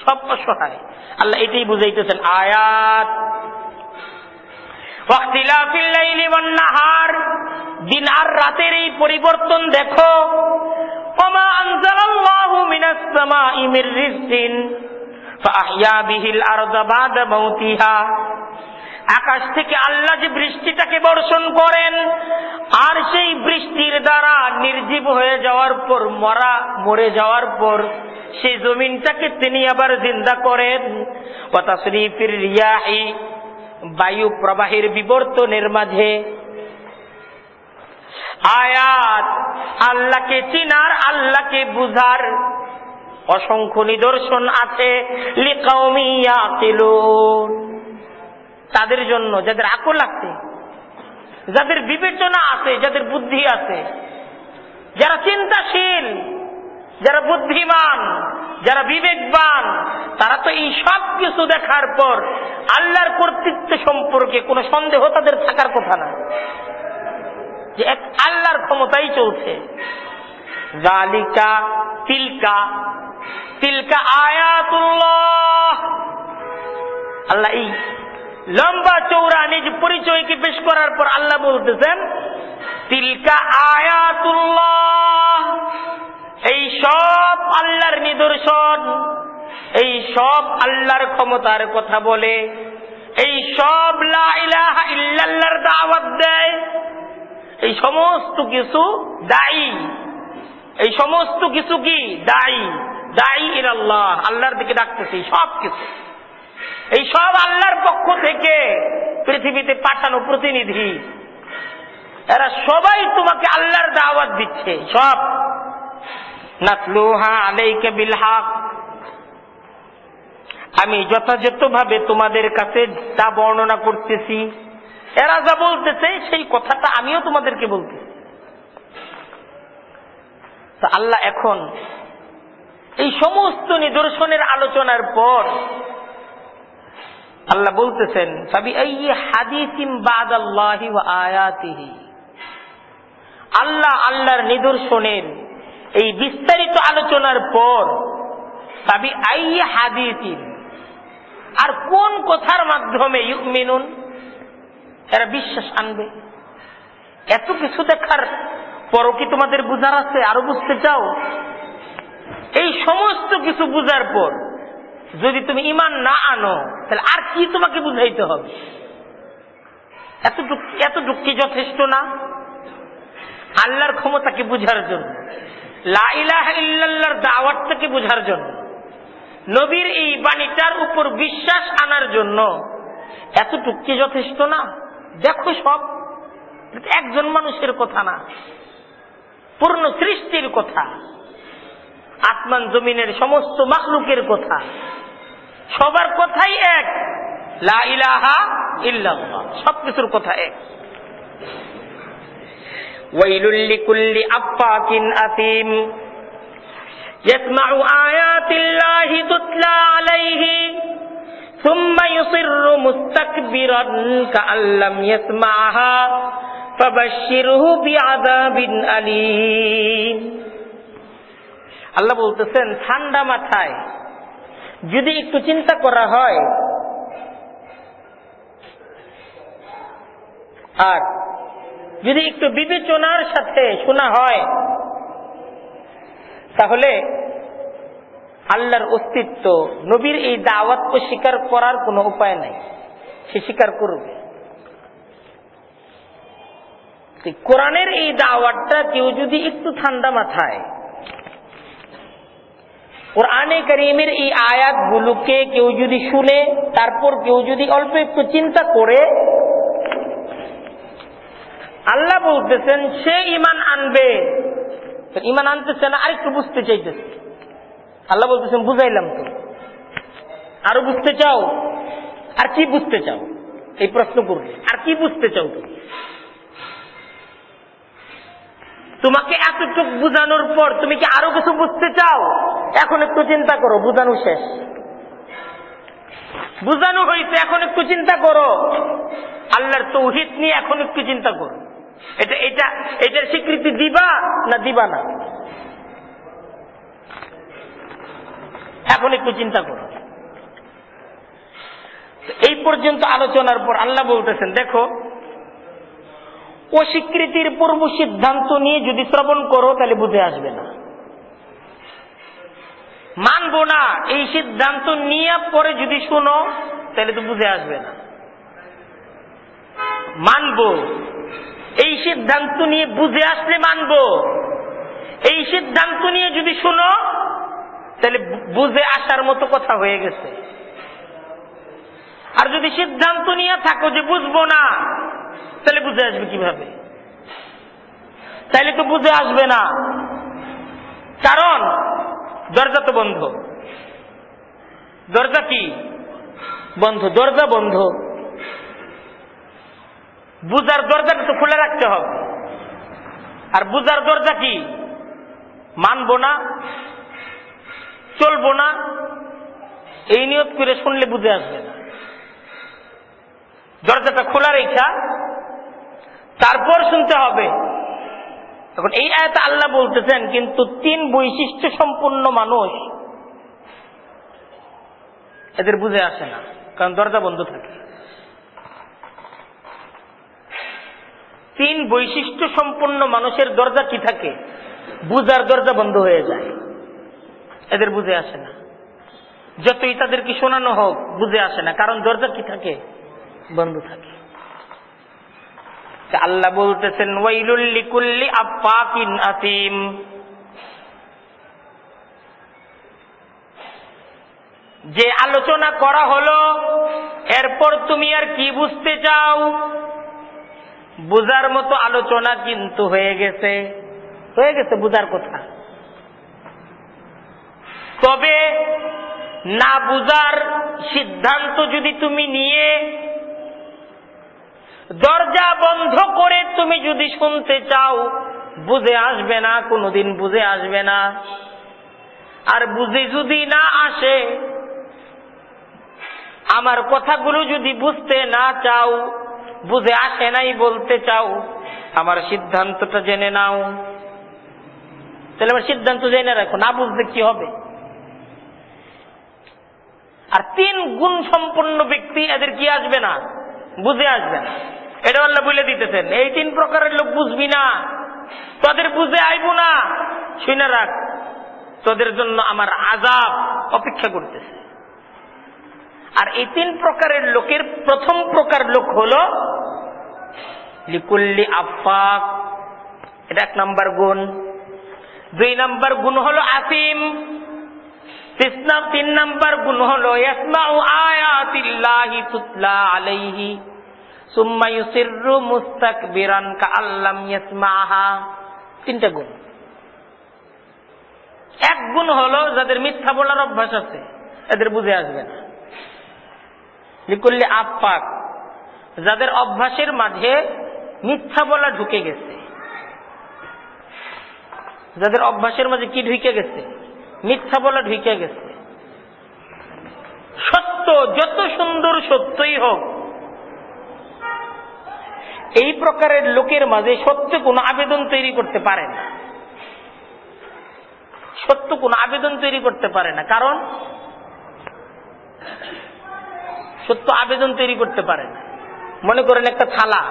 Speaker 1: সব অসহায়। আল্লাহ এটাই বুঝাইতেছেন আয়াত। ওয়াক্তিলাফিল লাইলি ওয়ান নাহার, দিন আর রাতের এই পরিবর্তন দেখো। ওমা আনজালাল্লাহু মিনাস সামাই মির রিজকিন ফাআহইয়া বিহিল আরযা বাদা মাউতিহা। আকাশ থেকে আল্লাহ যে বৃষ্টিটাকে বর্ষণ করেন, আর সেই বৃষ্টির দ্বারা নির্জীব হয়ে যাওয়ার পর, মরে যাওয়ার পর সেই জমিনটাকে তিনি আবার জিন্দা করেন। ওয়া তাসরিফির রিয়াহি, বায়ু প্রবাহের বিবর্তনের মাঝে। আয়াত, আল্লাহকে চিনার, আল্লাহকে বুঝার অসংখ্য নিদর্শন আছে। লিকাউমি ইয়াকিলুন, তাদের জন্য যাদের আকল আছে, যাদের বিবেচনা আছে, যাদের বুদ্ধি আছে, যারা চিন্তাশীল, যারা বুদ্ধিমান, যারা বিবেকবান, তারা তো এই সব কিছু দেখার পর আল্লাহর কর্তৃত্ব সম্পর্কে কোনো সন্দেহ তাদের থাকার কথা না, যে এক আল্লাহর ক্ষমতাই চলছে। যালিকা, তিলকা, তিলকা আয়াতুল্লাহ। আল্লাহ এই লম্বা চৌড়া নিজ পরিচয়কে পেশ করার পর আল্লাহ বলতেছেন তিলকা আয়াতুল্লাহ, এই সব আল্লাহর নিদর্শন, এই সব আল্লাহর ক্ষমতার কথা বলে, এই সব লা ইলাহা ইল্লাল্লাহর দাওয়াত দেয়। এই সমস্ত কিছু দায়ী, এই সমস্ত কিছু কি দায়ী, দায়ী ইলাল্লাহ, আল্লাহর দিকে ডাকতেছে। সব কিছু, এই সব আল্লাহর পক্ষ থেকে পৃথিবীতে পাঠানো প্রতিনিধি, এরা সবাই তোমাকে আল্লাহর দাওয়াত দিচ্ছে। সব নাতলুহা আলাইকা বিল হক, আমি যথাযথভাবে তোমাদের কাছে তা বর্ণনা করতেছি। এরা যা বলতেছে সেই কথাটা আমিও তোমাদেরকে বলতেছি। তা আল্লাহ এখন এই সমস্ত নিদর্শনের আলোচনার পর আল্লাহ বলতেছেন ফাবিআইয়ি হাদিসিন বাদাল্লাহি ওয়া আয়াতিহি, আল্লাহ আল্লাহর নিদর্শনের এই বিস্তারিত আলোচনার পর তাবি আই হাদিসিন, আর কোন কথার মাধ্যমে ইউমিনুন, এরা বিশ্বাস আনবে? এত কিছু দেখার পরও কি তোমাদের বুঝার আছে? আরো বুঝতে চাও? এই সমস্ত কিছু বুঝার পর যদি তুমি ঈমান না আনো, তাহলে আর কি তোমাকে বুঝাইতে হবে? এতটুকু কি যথেষ্ট না আল্লাহর ক্ষমতাকে বুঝার জন্য, লা ইলাহা ইল্লাল্লাহর দাওয়াতটাকে বুঝার জন্য, নবীর এই বাণীটার উপর বিশ্বাস আনার জন্য? এতটুকু কি যথেষ্ট না? দেখো, সব একজন মানুষের কথা না, পূর্ণ সৃষ্টির কথা, আসমান জমিনের সমস্ত মাখলুকের কথা, সবার কথাই এক, লা ইলাহা ইল্লাল্লাহ, সবকিছুর কথা এক। ওয়াইলুল লিকুল্লি আফফাকিন আতিম ইয়াসমাউ আয়াতিল্লাহি তুতলা আলাইহি সুম্মা ইউসিররু মুস্তাকবিরান কাআল্লাম ইয়াসমাআহা ফাবাশশিরহু বিআযাবিন আলীম। আল্লাহ বলতেছেন, ঠান্ডা মাথায় যদি একটু চিন্তা করা হয় আর যদি একটু বিবেচনার সাথে শোনা হয়, তাহলে আল্লাহর অস্তিত্ব, নবীর এই দাওয়াতকে স্বীকার করার কোনো উপায় নাই, সে স্বীকার করবে। কোরআনের এই দাওয়াতটা কেউ যদি একটু ঠান্ডা মাথায়, কোরআনে কারীমের এই আয়াতগুলোকে কেউ যদি শুনে, তারপর কেউ যদি অল্প একটু চিন্তা করে, আল্লাহ বলতেছেন সে ঈমান আনবে। ঈমান আনতেছে না, আরেকটু বুঝতে চাইতেছে। আল্লাহ বলতেছেন বুঝাইলাম তো, আরো বুঝতে চাও? আর কি বুঝতে চাও? এই প্রশ্ন করবে, আর কি বুঝতে চাও তুমি? তোমাকে এতটুকু বুঝানোর পর তুমি কি আরো কিছু বুঝতে চাও? এখন একটু চিন্তা করো, বুঝানো শেষ, বুঝানো হয়েছে, এখন একটু চিন্তা করো। আল্লাহর তাওহীদ নিয়ে এখন একটু চিন্তা করো, এটার স্বীকৃতি দিবা না দিবা না, এখন একটু চিন্তা করো। এই পর্যন্ত আলোচনার পর আল্লাহ বলতেছেন, দেখো, অস্বীকৃতির পূর্ব সিদ্ধান্ত নিয়ে যদি শ্রবণ করো তাহলে বুঝে আসবে না। মানবো না এই সিদ্ধান্ত নিয়ে পরে যদি শুনো তাহলে তো বুঝে আসবে না। মানবো এই সিদ্ধান্ত নিয়ে বুঝে আসলে মানবো, এই সিদ্ধান্ত নিয়ে যদি শুনো তাহলে বুঝে আসার মতো কথা হয়ে গেছে। আর যদি সিদ্ধান্ত নিয়ে থাকো যে বুঝবো না, তাহলে বুঝে আসবে কিভাবে? তাইলে তো বুঝে আসবে না, কারণ দরজা তো বন্ধ। দরজা কি বন্ধ? দরজা বন্ধ, বুঝার দরজাটা তো খুলে রাখতে হবে। আর বুঝার দরজা কি? মানবো না, চলবো না, এই নিয়ত করে শুনলে বুঝে আসবে না। দরজাটা খোলা রেখা তারপর শুনতে হবে। এখন এই আয়াতে আল্লাহ বলতেছেন, কিন্তু 3 বৈশিষ্ট্য সম্পন্ন মানুষ, এদের বুঝে আসে না, কারণ দরজা বন্ধ থাকে। 3 বৈশিষ্ট্য সম্পন্ন মানুষের দরজা কি থাকে? বুঝার দরজা বন্ধ হয়ে যায়, এদের বুঝে আসে না। যতই তাদেরকে শোনানো হোক বুঝে আসে না, কারণ দরজা কি থাকে? বন্ধ থাকে। আল্লাহ বলতেছেন, ওয়াইলুল লিকুল্লি আফফাকিন আতিম, যে আলোচনা করা হলো এরপর তুমি আর কি বুঝতে চাও? বুঝার মতো আলোচনা কিন্তু হয়ে গেছে, বুঝার কথা। তবে না বুঝার সিদ্ধান্ত যদি তুমি নিয়ে দরজা বন্ধ করে তুমি যদি শুনতে চাও, বুঝে আসবে না, কোনোদিন বুঝে আসবে না। আর বুঝে যদি না আসে, আমার কথাগুলো যদি বুঝতে না চাও, বুঝে আসে নাই বলতে চাও, আমার সিদ্ধান্তটা জেনে নাও। তাহলে আমার সিদ্ধান্ত জেনে রাখো, না বুঝলে কি হবে। আর 3 গুণ সম্পন্ন ব্যক্তি এদের কি আসবে না, বুঝে আসবে না। এটা আল্লাহ বলে দিতেছেন, এই 3 প্রকারের লোক বুঝবি না, তোদের বুঝে আইব না, শুনে রাখ, তোদের জন্য আমার আযাব অপেক্ষা করতেছে। আর এই 3 প্রকারের লোকের প্রথম প্রকার লোক হলো লিকুল্লি আফাক, এটা 1 নাম্বার গুণ। 2 নাম্বার গুণ হলো আসিম। 3 নাম্বার গুণ হলো ইয়াসমাউ আয়াতিল্লাহি তুতলা আলাইহি সুম্মা ইউসিররু মুস্তাকবিরান কাআল্লাম ইয়াসমাহা। 3টা গুণ। 1 গুণ হলো যাদের মিথ্যা বলার অভ্যাস আছে, এদের বুঝে আসবে না। লিকুল্লি আফাক, যাদের অভ্যাসের মাঝে মিথ্যা বলা ঢুকে গেছে। যাদের অভ্যাসের মাঝে কি ঢুকে গেছে, মিথ্যা বলা ঢুকে গেছে। সত্য যত সুন্দর সত্যই হোক, এই প্রকারের লোকের মাঝে সত্য কোনো আবেদন তৈরি করতে পারে না। সত্য কোনো আবেদন তৈরি করতে পারে না, কারণ সত্য আবেদন তৈরি করতে পারে না। মনে করেন একটা থালা,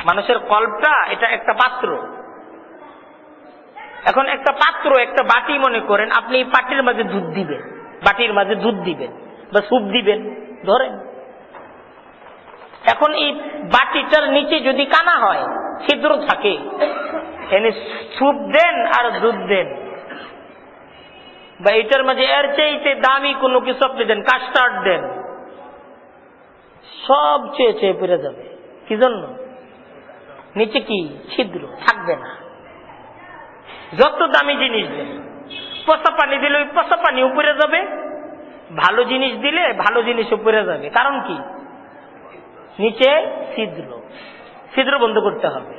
Speaker 1: মানুষের কল্পটা এটা একটা পাত্র। এখন একটা পাত্র, একটা বাটি মনে করেন, আপনি এই বাটির মাঝে দুধ দিবেন, বাটির মাঝে দুধ দিবেন বা স্যুপ দিবেন ধরেন। এখন এই বাটিটার নিচে যদি কানা হয়, ছিদ্র থাকে, এনে স্যুপ দেন আর দুধ দেন, বা এটার মাঝে এর চাইতে দামি কোনো কিছু আপনি দেন, কাস্টার্ড দেন, সব চেয়ে চেয়ে পড়ে যাবে। কি জন্য? নিচে কি ছিদ্র থাকবে না। যত দামি জিনিস দেন, পচা পানি দিলে ওই পচা পানি উপরে যাবে, ভালো জিনিস দিলে ভালো জিনিস উপরে যাবে। কারণ কি? নিচে ছিদ্র। ছিদ্র বন্ধ করতে হবে।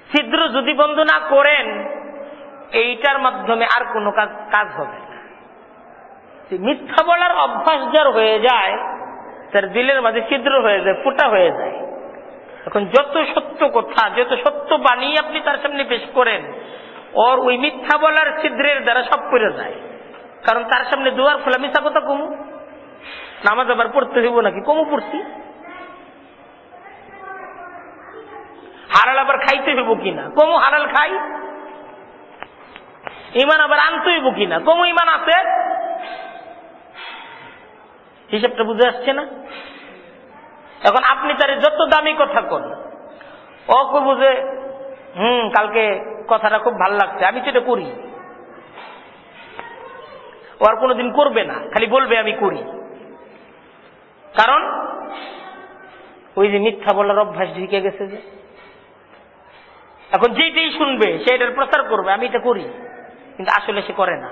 Speaker 1: ছিদ্র যদি বন্ধ না করেন, এইটার মাধ্যমে আর কোনো কাজ হবে না। মিথ্যা বলার অভ্যাস যার হয়ে যায়, তার দিলের মাঝে ছিদ্র হয়ে যায়, ফুটা হয়ে যায়। এখন যত সত্য কথা, যত সত্য বাণী আপনি তার সামনে পেশ করেন, ওর ওই মিথ্যা বলার ছিদ্রের দ্বারা সব পড়ে যায়। কারণ তার সামনে দুয়ার খোলা, মিথ্যা কথা কমু, নামাজ আবার পড়তে হইব নাকি, কমু পড়ছি, হারাল আবার খাইতে হইব কিনা, কমু হারাল খাই, ইমান আবার আনতে হইব কিনা, কমু ইমান আছে। হিসাবটা বুঝে আসছে না? এখন আপনি তার যত দামি কথা কর, ও কই বুঝে কালকে কথাটা খুব ভাল লাগছে, আমি তো এটা করি। ও আর কোনোদিন করবে না, খালি বলবে আমি করি। কারণ ওই যে মিথ্যা বলার অভ্যাস ঢুকে গেছে। যে এখন যেটাই শুনবে সেটার প্রচার করবে, আমি এটা করি, কিন্তু আসলে সে করে না।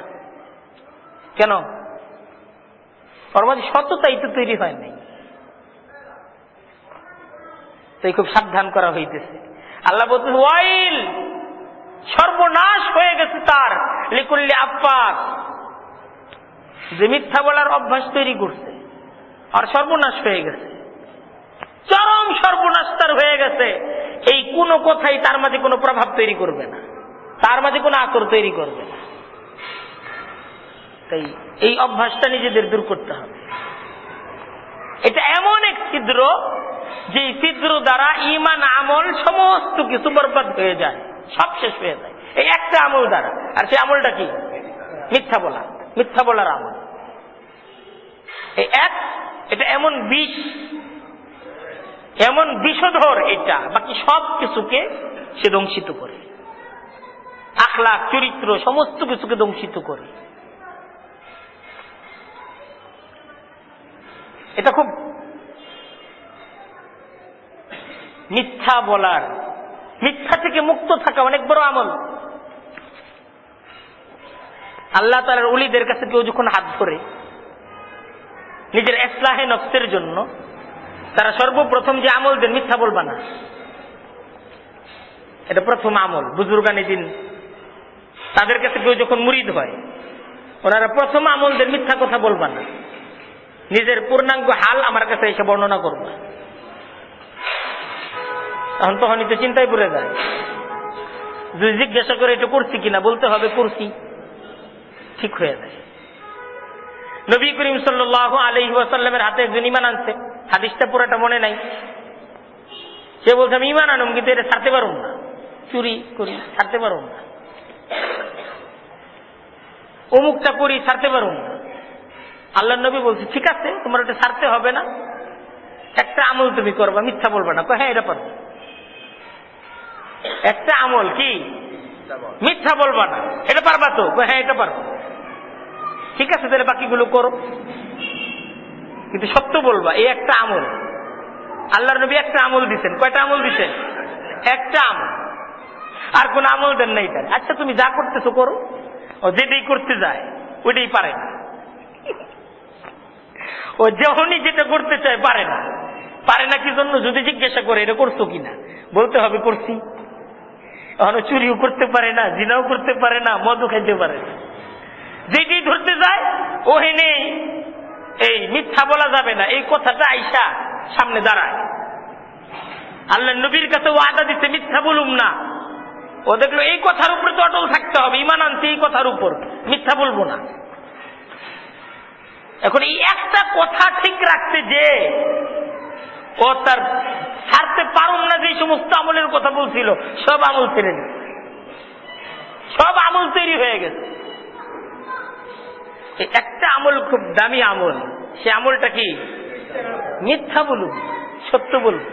Speaker 1: কেন? ওর মাঝে সততাই তো তৈরি হয় নাই। তাই খুব সাবধান করা হইতেছে। আল্লাহ বলতে, ওয়াইল, সর্বনাশ হয়ে গেছে তার, লিকুল্লি আফাক, যে মিথ্যা বলার অভ্যাস তৈরি করছে, আর সর্বনাশ হয়ে গেছে, চরম সর্বনাশ তার হয়ে গেছে। এই কোনো কথাই তার মাঝে কোনো প্রভাব তৈরি করবে না, তার মাঝে কোনো আসর তৈরি করবে না। তাই এই অভ্যাসটা নিজেদের দূর করতে হবে। এটা এমন এক ছিদ্র, যে ছিদ্র দ্বারা ঈমান আমল সমস্ত কিছু বরবাদ হয়ে যায়, সব শেষ হয়ে যায় এই একটা আমল দ্বারা। আর সেই আমলটা কি? মিথ্যা বলা, মিথ্যা বলার আমল। এই এটা এমন বিষ, এমন বিষধর, এটা বাকি সব কিছুকে সে ধ্বংসিত করে, আখলাক, চরিত্র, সমস্ত কিছুকে ধ্বংসিত করে। এটা খুব মিথ্যা বলার, মিথ্যা থেকে মুক্ত থাকা অনেক বড় আমল। আল্লাহ তাআলার ওলিদের কাছে কেউ যখন হাত ধরে নিজের ইসলাহে নফসের জন্য, তারা সর্বপ্রথম যে আমল দেন, মিথ্যা বলবা না। এটা প্রথম আমল। বুজুর্গানি দিন তাদের কাছে কেউ যখন মুরিদ হয়, ওনারা প্রথম আমল দেন, মিথ্যা কথা বলবা না, নিজের পূর্ণাঙ্গ হাল আমার কাছে এসে বর্ণনা করবা। তখনই তো চিন্তায় পড়ে যায়, যদি জিজ্ঞাসা করে এটা করছি কিনা, বলতে হবে করছি, ঠিক হয়ে যায়। নবী করিম সাল্লাল্লাহু আলাইহি ওয়াসাল্লামের হাতে একজন ঈমান আনছে, হাদিসটা পুরোটা মনে নাই। সে বলছে আমি ঈমান আনম, কিন্তু এটা ছাড়তে পারুম না, চুরি করি ছাড়তে পারুম না, অমুকটা করি ছাড়তে পারুম না। আল্লাহ নবী বলছে ঠিক আছে, তোমার এটা ছাড়তে হবে না, একটা আমল তুমি করবা, মিথ্যা বলবা না। হ্যাঁ এটা পারবো। একটা আমল কি? মিথ্যা বলবা না, এটা পারবা তো? হ্যাঁ এটা পারবো। ঠিক আছে, তাহলে বাকিগুলো করো, কিন্তু সত্য বলবা। এই একটা আমল আল্লাহর নবী একটা আমল দিচ্ছেন। কয়টা আমল দিচ্ছেন? একটা আমল, আর কোন আমল দেন নাই তার। আচ্ছা তুমি যা করতেছো করো, ও যেটাই করতে যায় ওইটাই পারে না, ও যখনই যেটা করতে চায় পারে না। পারে না কি জন্য? যদি জিজ্ঞাসা করে এটা করছো কিনা, বলতে হবে করছি। এখন চুরিও করতে পারে না, জিনাও করতে পারে না, মদও খাইতে পারে না। যেটাই ধরতে যায় ওহেনে এই মিথ্যা বলা যাবে না, এই কথাটা আইসা সামনে দাঁড়ায়। আল্লাহ নবীর কাছে ওয়াদা দিতে মিথ্যা বলুম না, ও দেখলো এই কথার উপরে তো অটল থাকতে হবে, ঈমান আনছে এই কথার উপর, মিথ্যা বলবো না। এখন এই একটা কথা ঠিক রাখতে যে ও তার ছাড়তে পারুম না যে সমস্ত আমলের কথা বলছিল, সব আমল ছেড়ে দিচ্ছে, সব আমল তৈরি হয়ে গেছে। একটা আমল খুব দামি আমল, সে আমলটা কি? মিথ্যা বলুন, সত্য বলুন।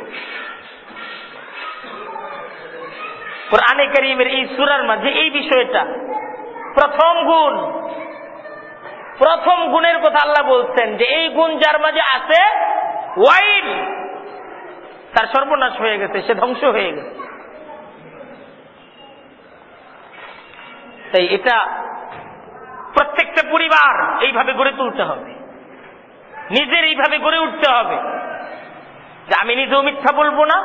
Speaker 1: কোরআনে কারীমের এই সূরার মাঝে এই বিষয়টা প্রথম গুণের কথা আল্লাহ বলছেন যে এই গুণ যার মাঝে আছে ওয়াইল, তার সর্বনাশ হয়ে গেছে, সে ধ্বংস হয়ে গেছে। তাই এটা প্রত্যেকটা পরিবার এইভাবে গড়ে তুলতে হবে, নিজের এইভাবে গড়ে উঠতে হবে যে আমি নিজেও মিথ্যা বলবো না,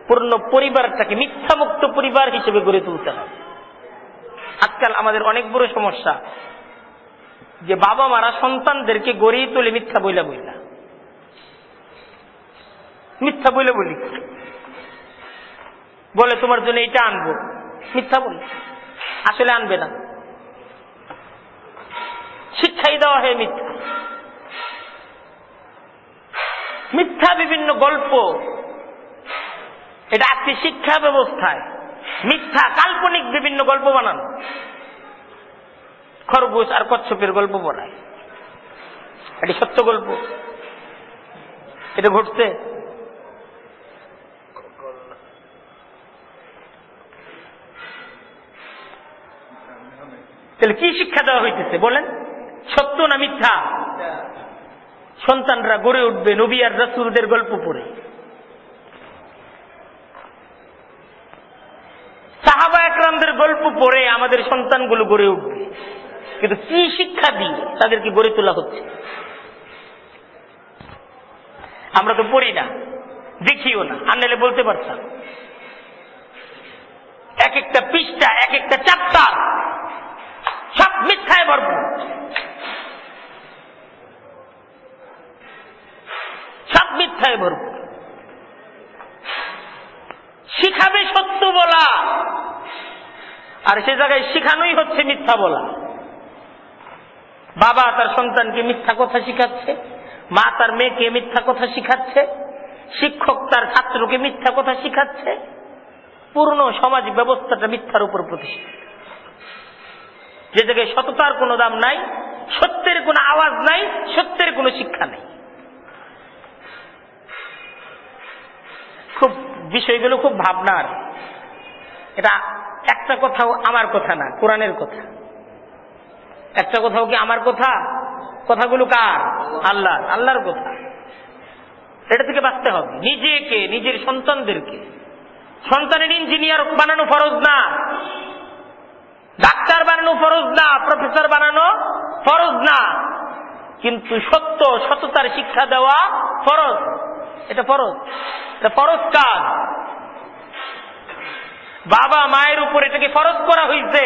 Speaker 1: পূর্ণ পরিবারটাকে মিথ্যা মুক্ত পরিবার হিসেবে গড়ে তুলতে হবে। আজকাল আমাদের অনেক বড় সমস্যা যে বাবা মারা সন্তানদেরকে গড়িয়ে তোলে মিথ্যা বইলা বইলা, মিথ্যা বইলে বলি, বলে তোমার জন্য এটা আনবো, মিথ্যা বলি, আসলে আনবে না, শিক্ষাই দেওয়া হয় মিথ্যা। মিথ্যা বিভিন্ন গল্প, এটা আজকে শিক্ষা ব্যবস্থায় মিথ্যা কাল্পনিক বিভিন্ন গল্প বানানো, খরগোশ আর কচ্ছপের গল্প বলায়, এটা সত্য গল্প, এটা ঘটছে। তাহলে কি শিক্ষা দেওয়া হইতেছে বলেন? সত্য না মিথ্যা? সন্তানরা গড়ে উঠবে নবী আর রাসূলদের গল্প পড়ে, সাহাবা একরামদের গল্প পড়ে আমাদের সন্তানগুলো গড়ে উঠবে। কিন্তু কি শিক্ষা দিয়ে তাদেরকে গড়ে তোলা হচ্ছে? আমরা তো পড়ি না, দেখিও না, আনলে বলতে পারতাম। এক একটা পৃষ্ঠা, এক একটা চ্যাপ্টার সব মিথ্যায় ভরপুর, সব মিথ্যায় ভরপুর। শিখাবে সত্য বলা, আর সে জায়গায় শিখানোই হচ্ছে মিথ্যা বলা। বাবা তার সন্তানকে মিথ্যা কথা শিখাচ্ছে, মা তার মেয়েকে মিথ্যা কথা শিখাচ্ছে, শিক্ষক তার ছাত্রকে মিথ্যা কথা শিখাচ্ছে। পূর্ণ সমাজ ব্যবস্থাটা মিথ্যার উপর প্রতিষ্ঠিত। যে জায়গায় সততার কোনো দাম নাই, সত্যের কোনো আওয়াজ নাই, সত্যের কোনো শিক্ষা নেই। খুব বিষয়গুলো খুব ভাবনার। এটা একটা কথাও আমার কথা না, কোরআনের কথা। একটা কথাও কি আমার কথা? কথাগুলো কার? আল্লাহ, আল্লাহর কথা। এটা থেকে বাঁচতে হবে নিজেকে, নিজের সন্তানদেরকে। সন্তানের ইঞ্জিনিয়ার বানানো ফরজ না, ডাক্তার বানানো ফরজ না, প্রফেসর বানানো ফরজ না, কিন্তু সত্য সততার শিক্ষা দেওয়া ফরজ। এটা ফরজ, এটা ফরজ কাজ। বাবা মায়ের উপর এটাকে ফরজ করা হয়েছে।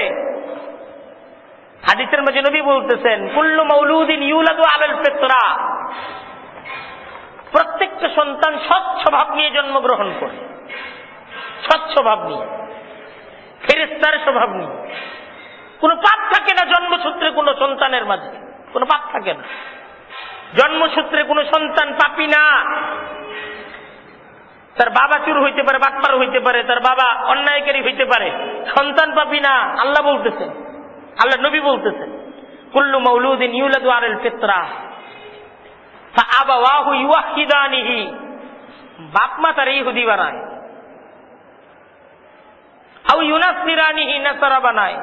Speaker 1: হাদিসের মধ্যে নবী বলতেছেন, কুল্লু মাউলুদিন ইউলাদু আলাল ফিতরা, প্রত্যেকটা সন্তান স্বচ্ছ ভাব নিয়ে জন্মগ্রহণ করে, স্বচ্ছ ভাব নিয়ে। ফেরেশতার স্বভাব নেই। কোনো পাপ থাকে না জন্মসূত্রে কোনো সন্তানের মাঝে, কোনো পাপ থাকে না জন্মসূত্রে। কোনো সন্তান পাপী না। তার বাবা চুর হইতে পারে, বাটপার হইতে পারে, তার বাবা অন্যায়কারী হইতে পারে, সন্তান পাপী না। আল্লাহ বলতেছেন, আল্লাহ নবী বলতেছেন, কুল্লু মাউলুদিন ইউলাদু আলাল ফিতরা ফাআবাওয়াহু ইউওয়াহিদানিহি। বাপ মা তার ইহুদি বানায়, আও ইউনাসসিরানিহি নাসারা বানায়,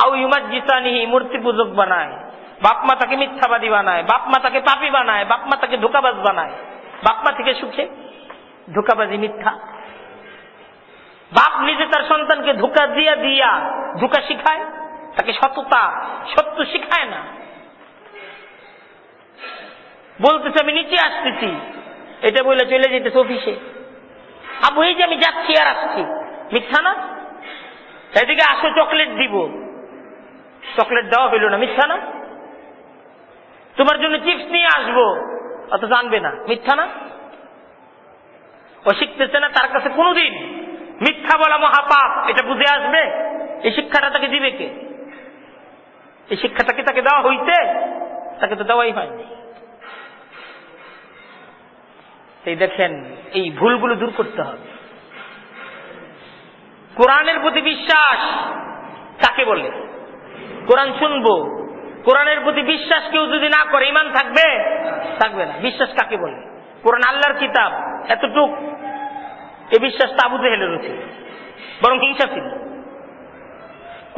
Speaker 1: আও ইউমাজ্জিসানিহি মূর্তি পূজক বানায়। বাপ মা তাকে মিথ্যাবাদী বানায়, বাপ মা তাকে পাপী বানায়, বাপ মা তাকে ধোঁকাবাজ বানায়। বাপ মা থেকে সুখে ধোঁকাবাজি, মিথ্যা। বাপ নিজে তার সন্তানকে ধোঁকা দিয়া দিয়া ধোঁকা শিখায়, তাকে সততা সত্য শিখায় না। বলতেছে আমি নিচে আসতেছি, এটা বলে চলে যেতেছে অফিসে। আবু এই যে আমি যাচ্ছি আর আসছি, মিথ্যা না? এদিকে আসো চকলেট দিব, চকলেট দেওয়া হইল না, মিথ্যা না? তোমার জন্য চিপস নিয়ে আসবো, অত জানবে না, মিথ্যা না? ও শিখতেছে না, তার কাছে কোনোদিন মিথ্যা বলা মহাপাপ, এটা বুঝে আসবে। এই শিক্ষাটা তাকে দিবে কে? এই শিক্ষাটাকে তাকে দেওয়া হইতে, তাকে তো দেওয়াই হয়নি। এই দেখেন, এই ভুলগুলো দূর করতে হবে। কোরআনের প্রতি বিশ্বাস কাকে বলে? কোরআন শুনবো, কোরআনের প্রতি বিশ্বাস কেউ যদি না করে ঈমান থাকবে? থাকবে না। বিশ্বাস কাকে বলে? কোরআন আল্লাহর কিতাব, এতটুক। এই বিশ্বাসটা আবু জেহেলের ছিল, বরং হিংসা ছিল।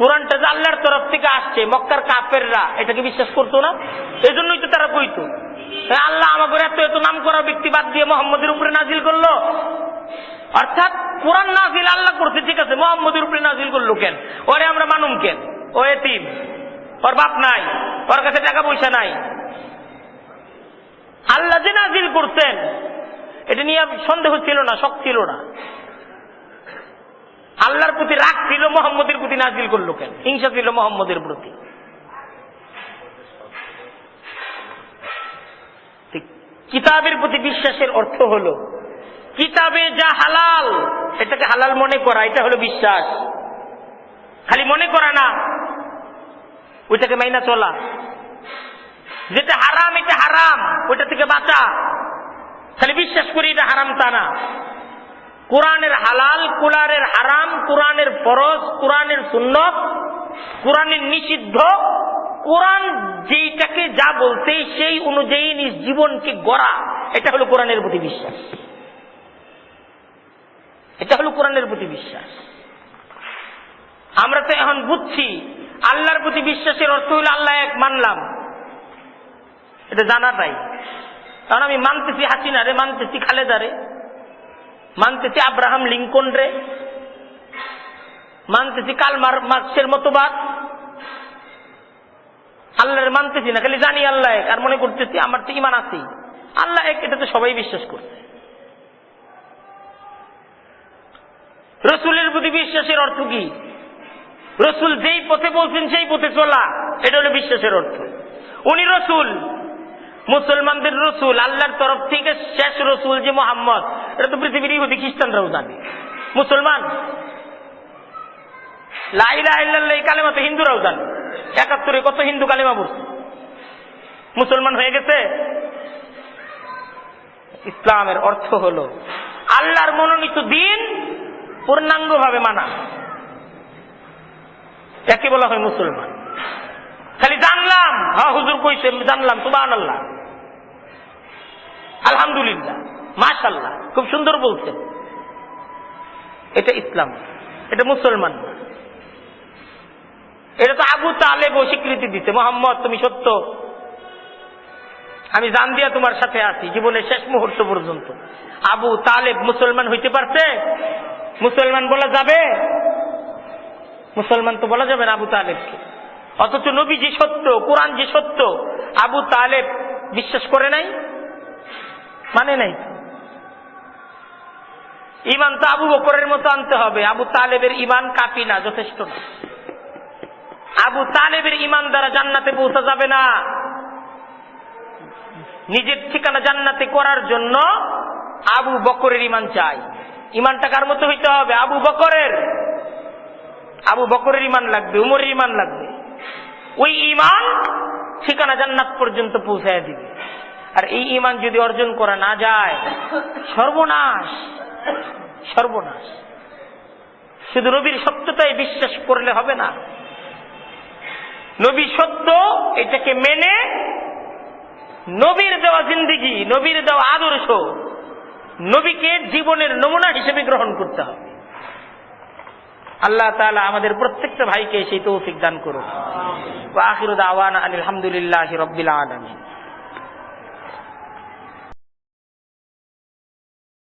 Speaker 1: কোরআনটা যে আল্লাহর তরফ থেকে আসছে, মক্কার কাফেররা এটাকে বিশ্বাস করতো না। এই জন্যই তো তারা কইতো, আল্লাহ আমাদের এত এত নাম করা ব্যক্তি বাদ দিয়ে মোহাম্মদের উপরে নাজিল করলো। অর্থাৎ কোরআন নাজিল আল্লাহ করছে, ঠিক আছে, মোহাম্মদের উপরে নাজিল করলো কেন? ওরে আমরা মানুম কেন? ও এতিম, ওর বাপ নাই, ওর কাছে টাকা পয়সা নাই। আল্লাহ যে নাজিল করছেন এটা নিয়ে সন্দেহ ছিল না, শক ছিল না। আল্লাহর প্রতি রাগ ছিল, মোহাম্মদের প্রতি নাজিল করলো কেন? হিংসা ছিল মোহাম্মদের প্রতি। কিতাবের প্রতি বিশ্বাসের অর্থ হলো কিতাবে যা হালাল এটাকে হালাল মনে করা, এটা হলো বিশ্বাস। খালি মনে করা না, ওইটাকে মাইনা চলা। যেটা হারাম এটা হারাম, ওইটা থেকে বাঁচা। খালি বিশ্বাস করি এটা হারাম তা না। কোরআনের হালাল, কোরআনের হারাম, কোরআনের ফরজ, কোরআনের সুন্নত, কোরআনের নিষিদ্ধ, কোরআন যেইটাকে যা বলতে সেই অনুযায়ী নিজ জীবনকে গড়া, এটা হলো কোরআনের প্রতি বিশ্বাস। এটা হলো কোরআনের প্রতি বিশ্বাস। আমরা তো এখন বুঝছি আল্লাহর প্রতি বিশ্বাসের অর্থ হলো আল্লাহ এক মানলাম, এটা জানাটাই। কারণ আমি মানতেছি হাসিনা রে, মানতেছি খালেদা রে, মানতেছি আব্রাহাম লিঙ্কন রে, মানতেছি কার্ল মার্কসের মতবাদ, আল্লাহর মানতেছি না, খালি জানি আল্লাহ এক, আর মনে করতেছি আমার তো ঈমান আছে, আল্লাহ এক, এটা তো সবাই বিশ্বাস করছে। রসুলের প্রতি বিশ্বাসের অর্থ কি? রসুল যেই পথে বলছেন সেই পথে চলা, এটা হলো বিশ্বাসের অর্থ। উনি রসুল, মুসলমানদের রসুল, আল্লাহর তরফ থেকে শেষ রসুল যে মোহাম্মদ, এটা তো পৃথিবীর ইহুদি খ্রিস্টানরাও জানে। মুসলমান লা ইলাহা ইল্লাল্লাহ এই কালেমা তো হিন্দুরাও জানে। ৭১ কত হিন্দু কালেমা পড়ছে, মুসলমান হয়ে গেছে। ইসলামের অর্থ হলো আল্লাহর মনোনীত দিন পূর্ণাঙ্গ ভাবে মানা, একে বলা হয় মুসলমান। খালি জানলাম, হ্যাঁ হুজুর কইছে জানলাম, সুবহানাল্লাহ, আলহামদুলিল্লাহ, মাশাআল্লাহ, খুব সুন্দর বলছেন, এটা ইসলাম, এটা মুসলমান না। এটা তো আবু তালেব স্বীকৃতি দিতে, মোহাম্মদ তুমি সত্য, আমি জান দিয়া তোমার সাথে আছি জীবনের শেষ মুহূর্ত পর্যন্ত। আবু তালেব মুসলমান হইতে পারছে? মুসলমান বলা যাবে? মুসলমান তো বলা যাবে না আবু তালেবকে। অথচ নবী যে সত্য, কোরআন যে সত্য, আবু তালেব বিশ্বাস করে নাই, মানে নাই। ঈমান তো আবু বকরের মতো আনতে হবে, আবু তালেবের ঈমান কাফি না, যথেষ্ট না। আবু তালেবের ঈমান দ্বারা জান্নাতে পৌঁছা যাবে না। নিজের ঠিকানা জান্নাতে করার জন্য আবু বকরের ঈমান চাই। ঈমানটা কার মতো হইতে হবে? আবু বকরের। আবু বকরের ঈমান লাগবে, উমরের ঈমান লাগবে। ওই ঈমান ঠিকানা জান্নাত পর্যন্ত পৌঁছায় দিবে। আর এই ঈমান যদি অর্জন করা না যায়, সর্বনাশ, সর্বনাশ। শুধু নবীর সত্যতায় বিশ্বাস করলে হবে না, নবী সত্য এটাকে মেনে নবীর দেওয়া জিন্দেগি, নবীর দেওয়া আদর্শ, নবীকে জীবনের নমুনা হিসেবে গ্রহণ করতে হবে। আল্লাহ তাআলা আমাদের প্রত্যেকটা ভাইকে সেই তৌফিক দান করুন। ওয়া আখিরু দাওয়ানা আলহামদুলিল্লাহি রাব্বিল আলামিন।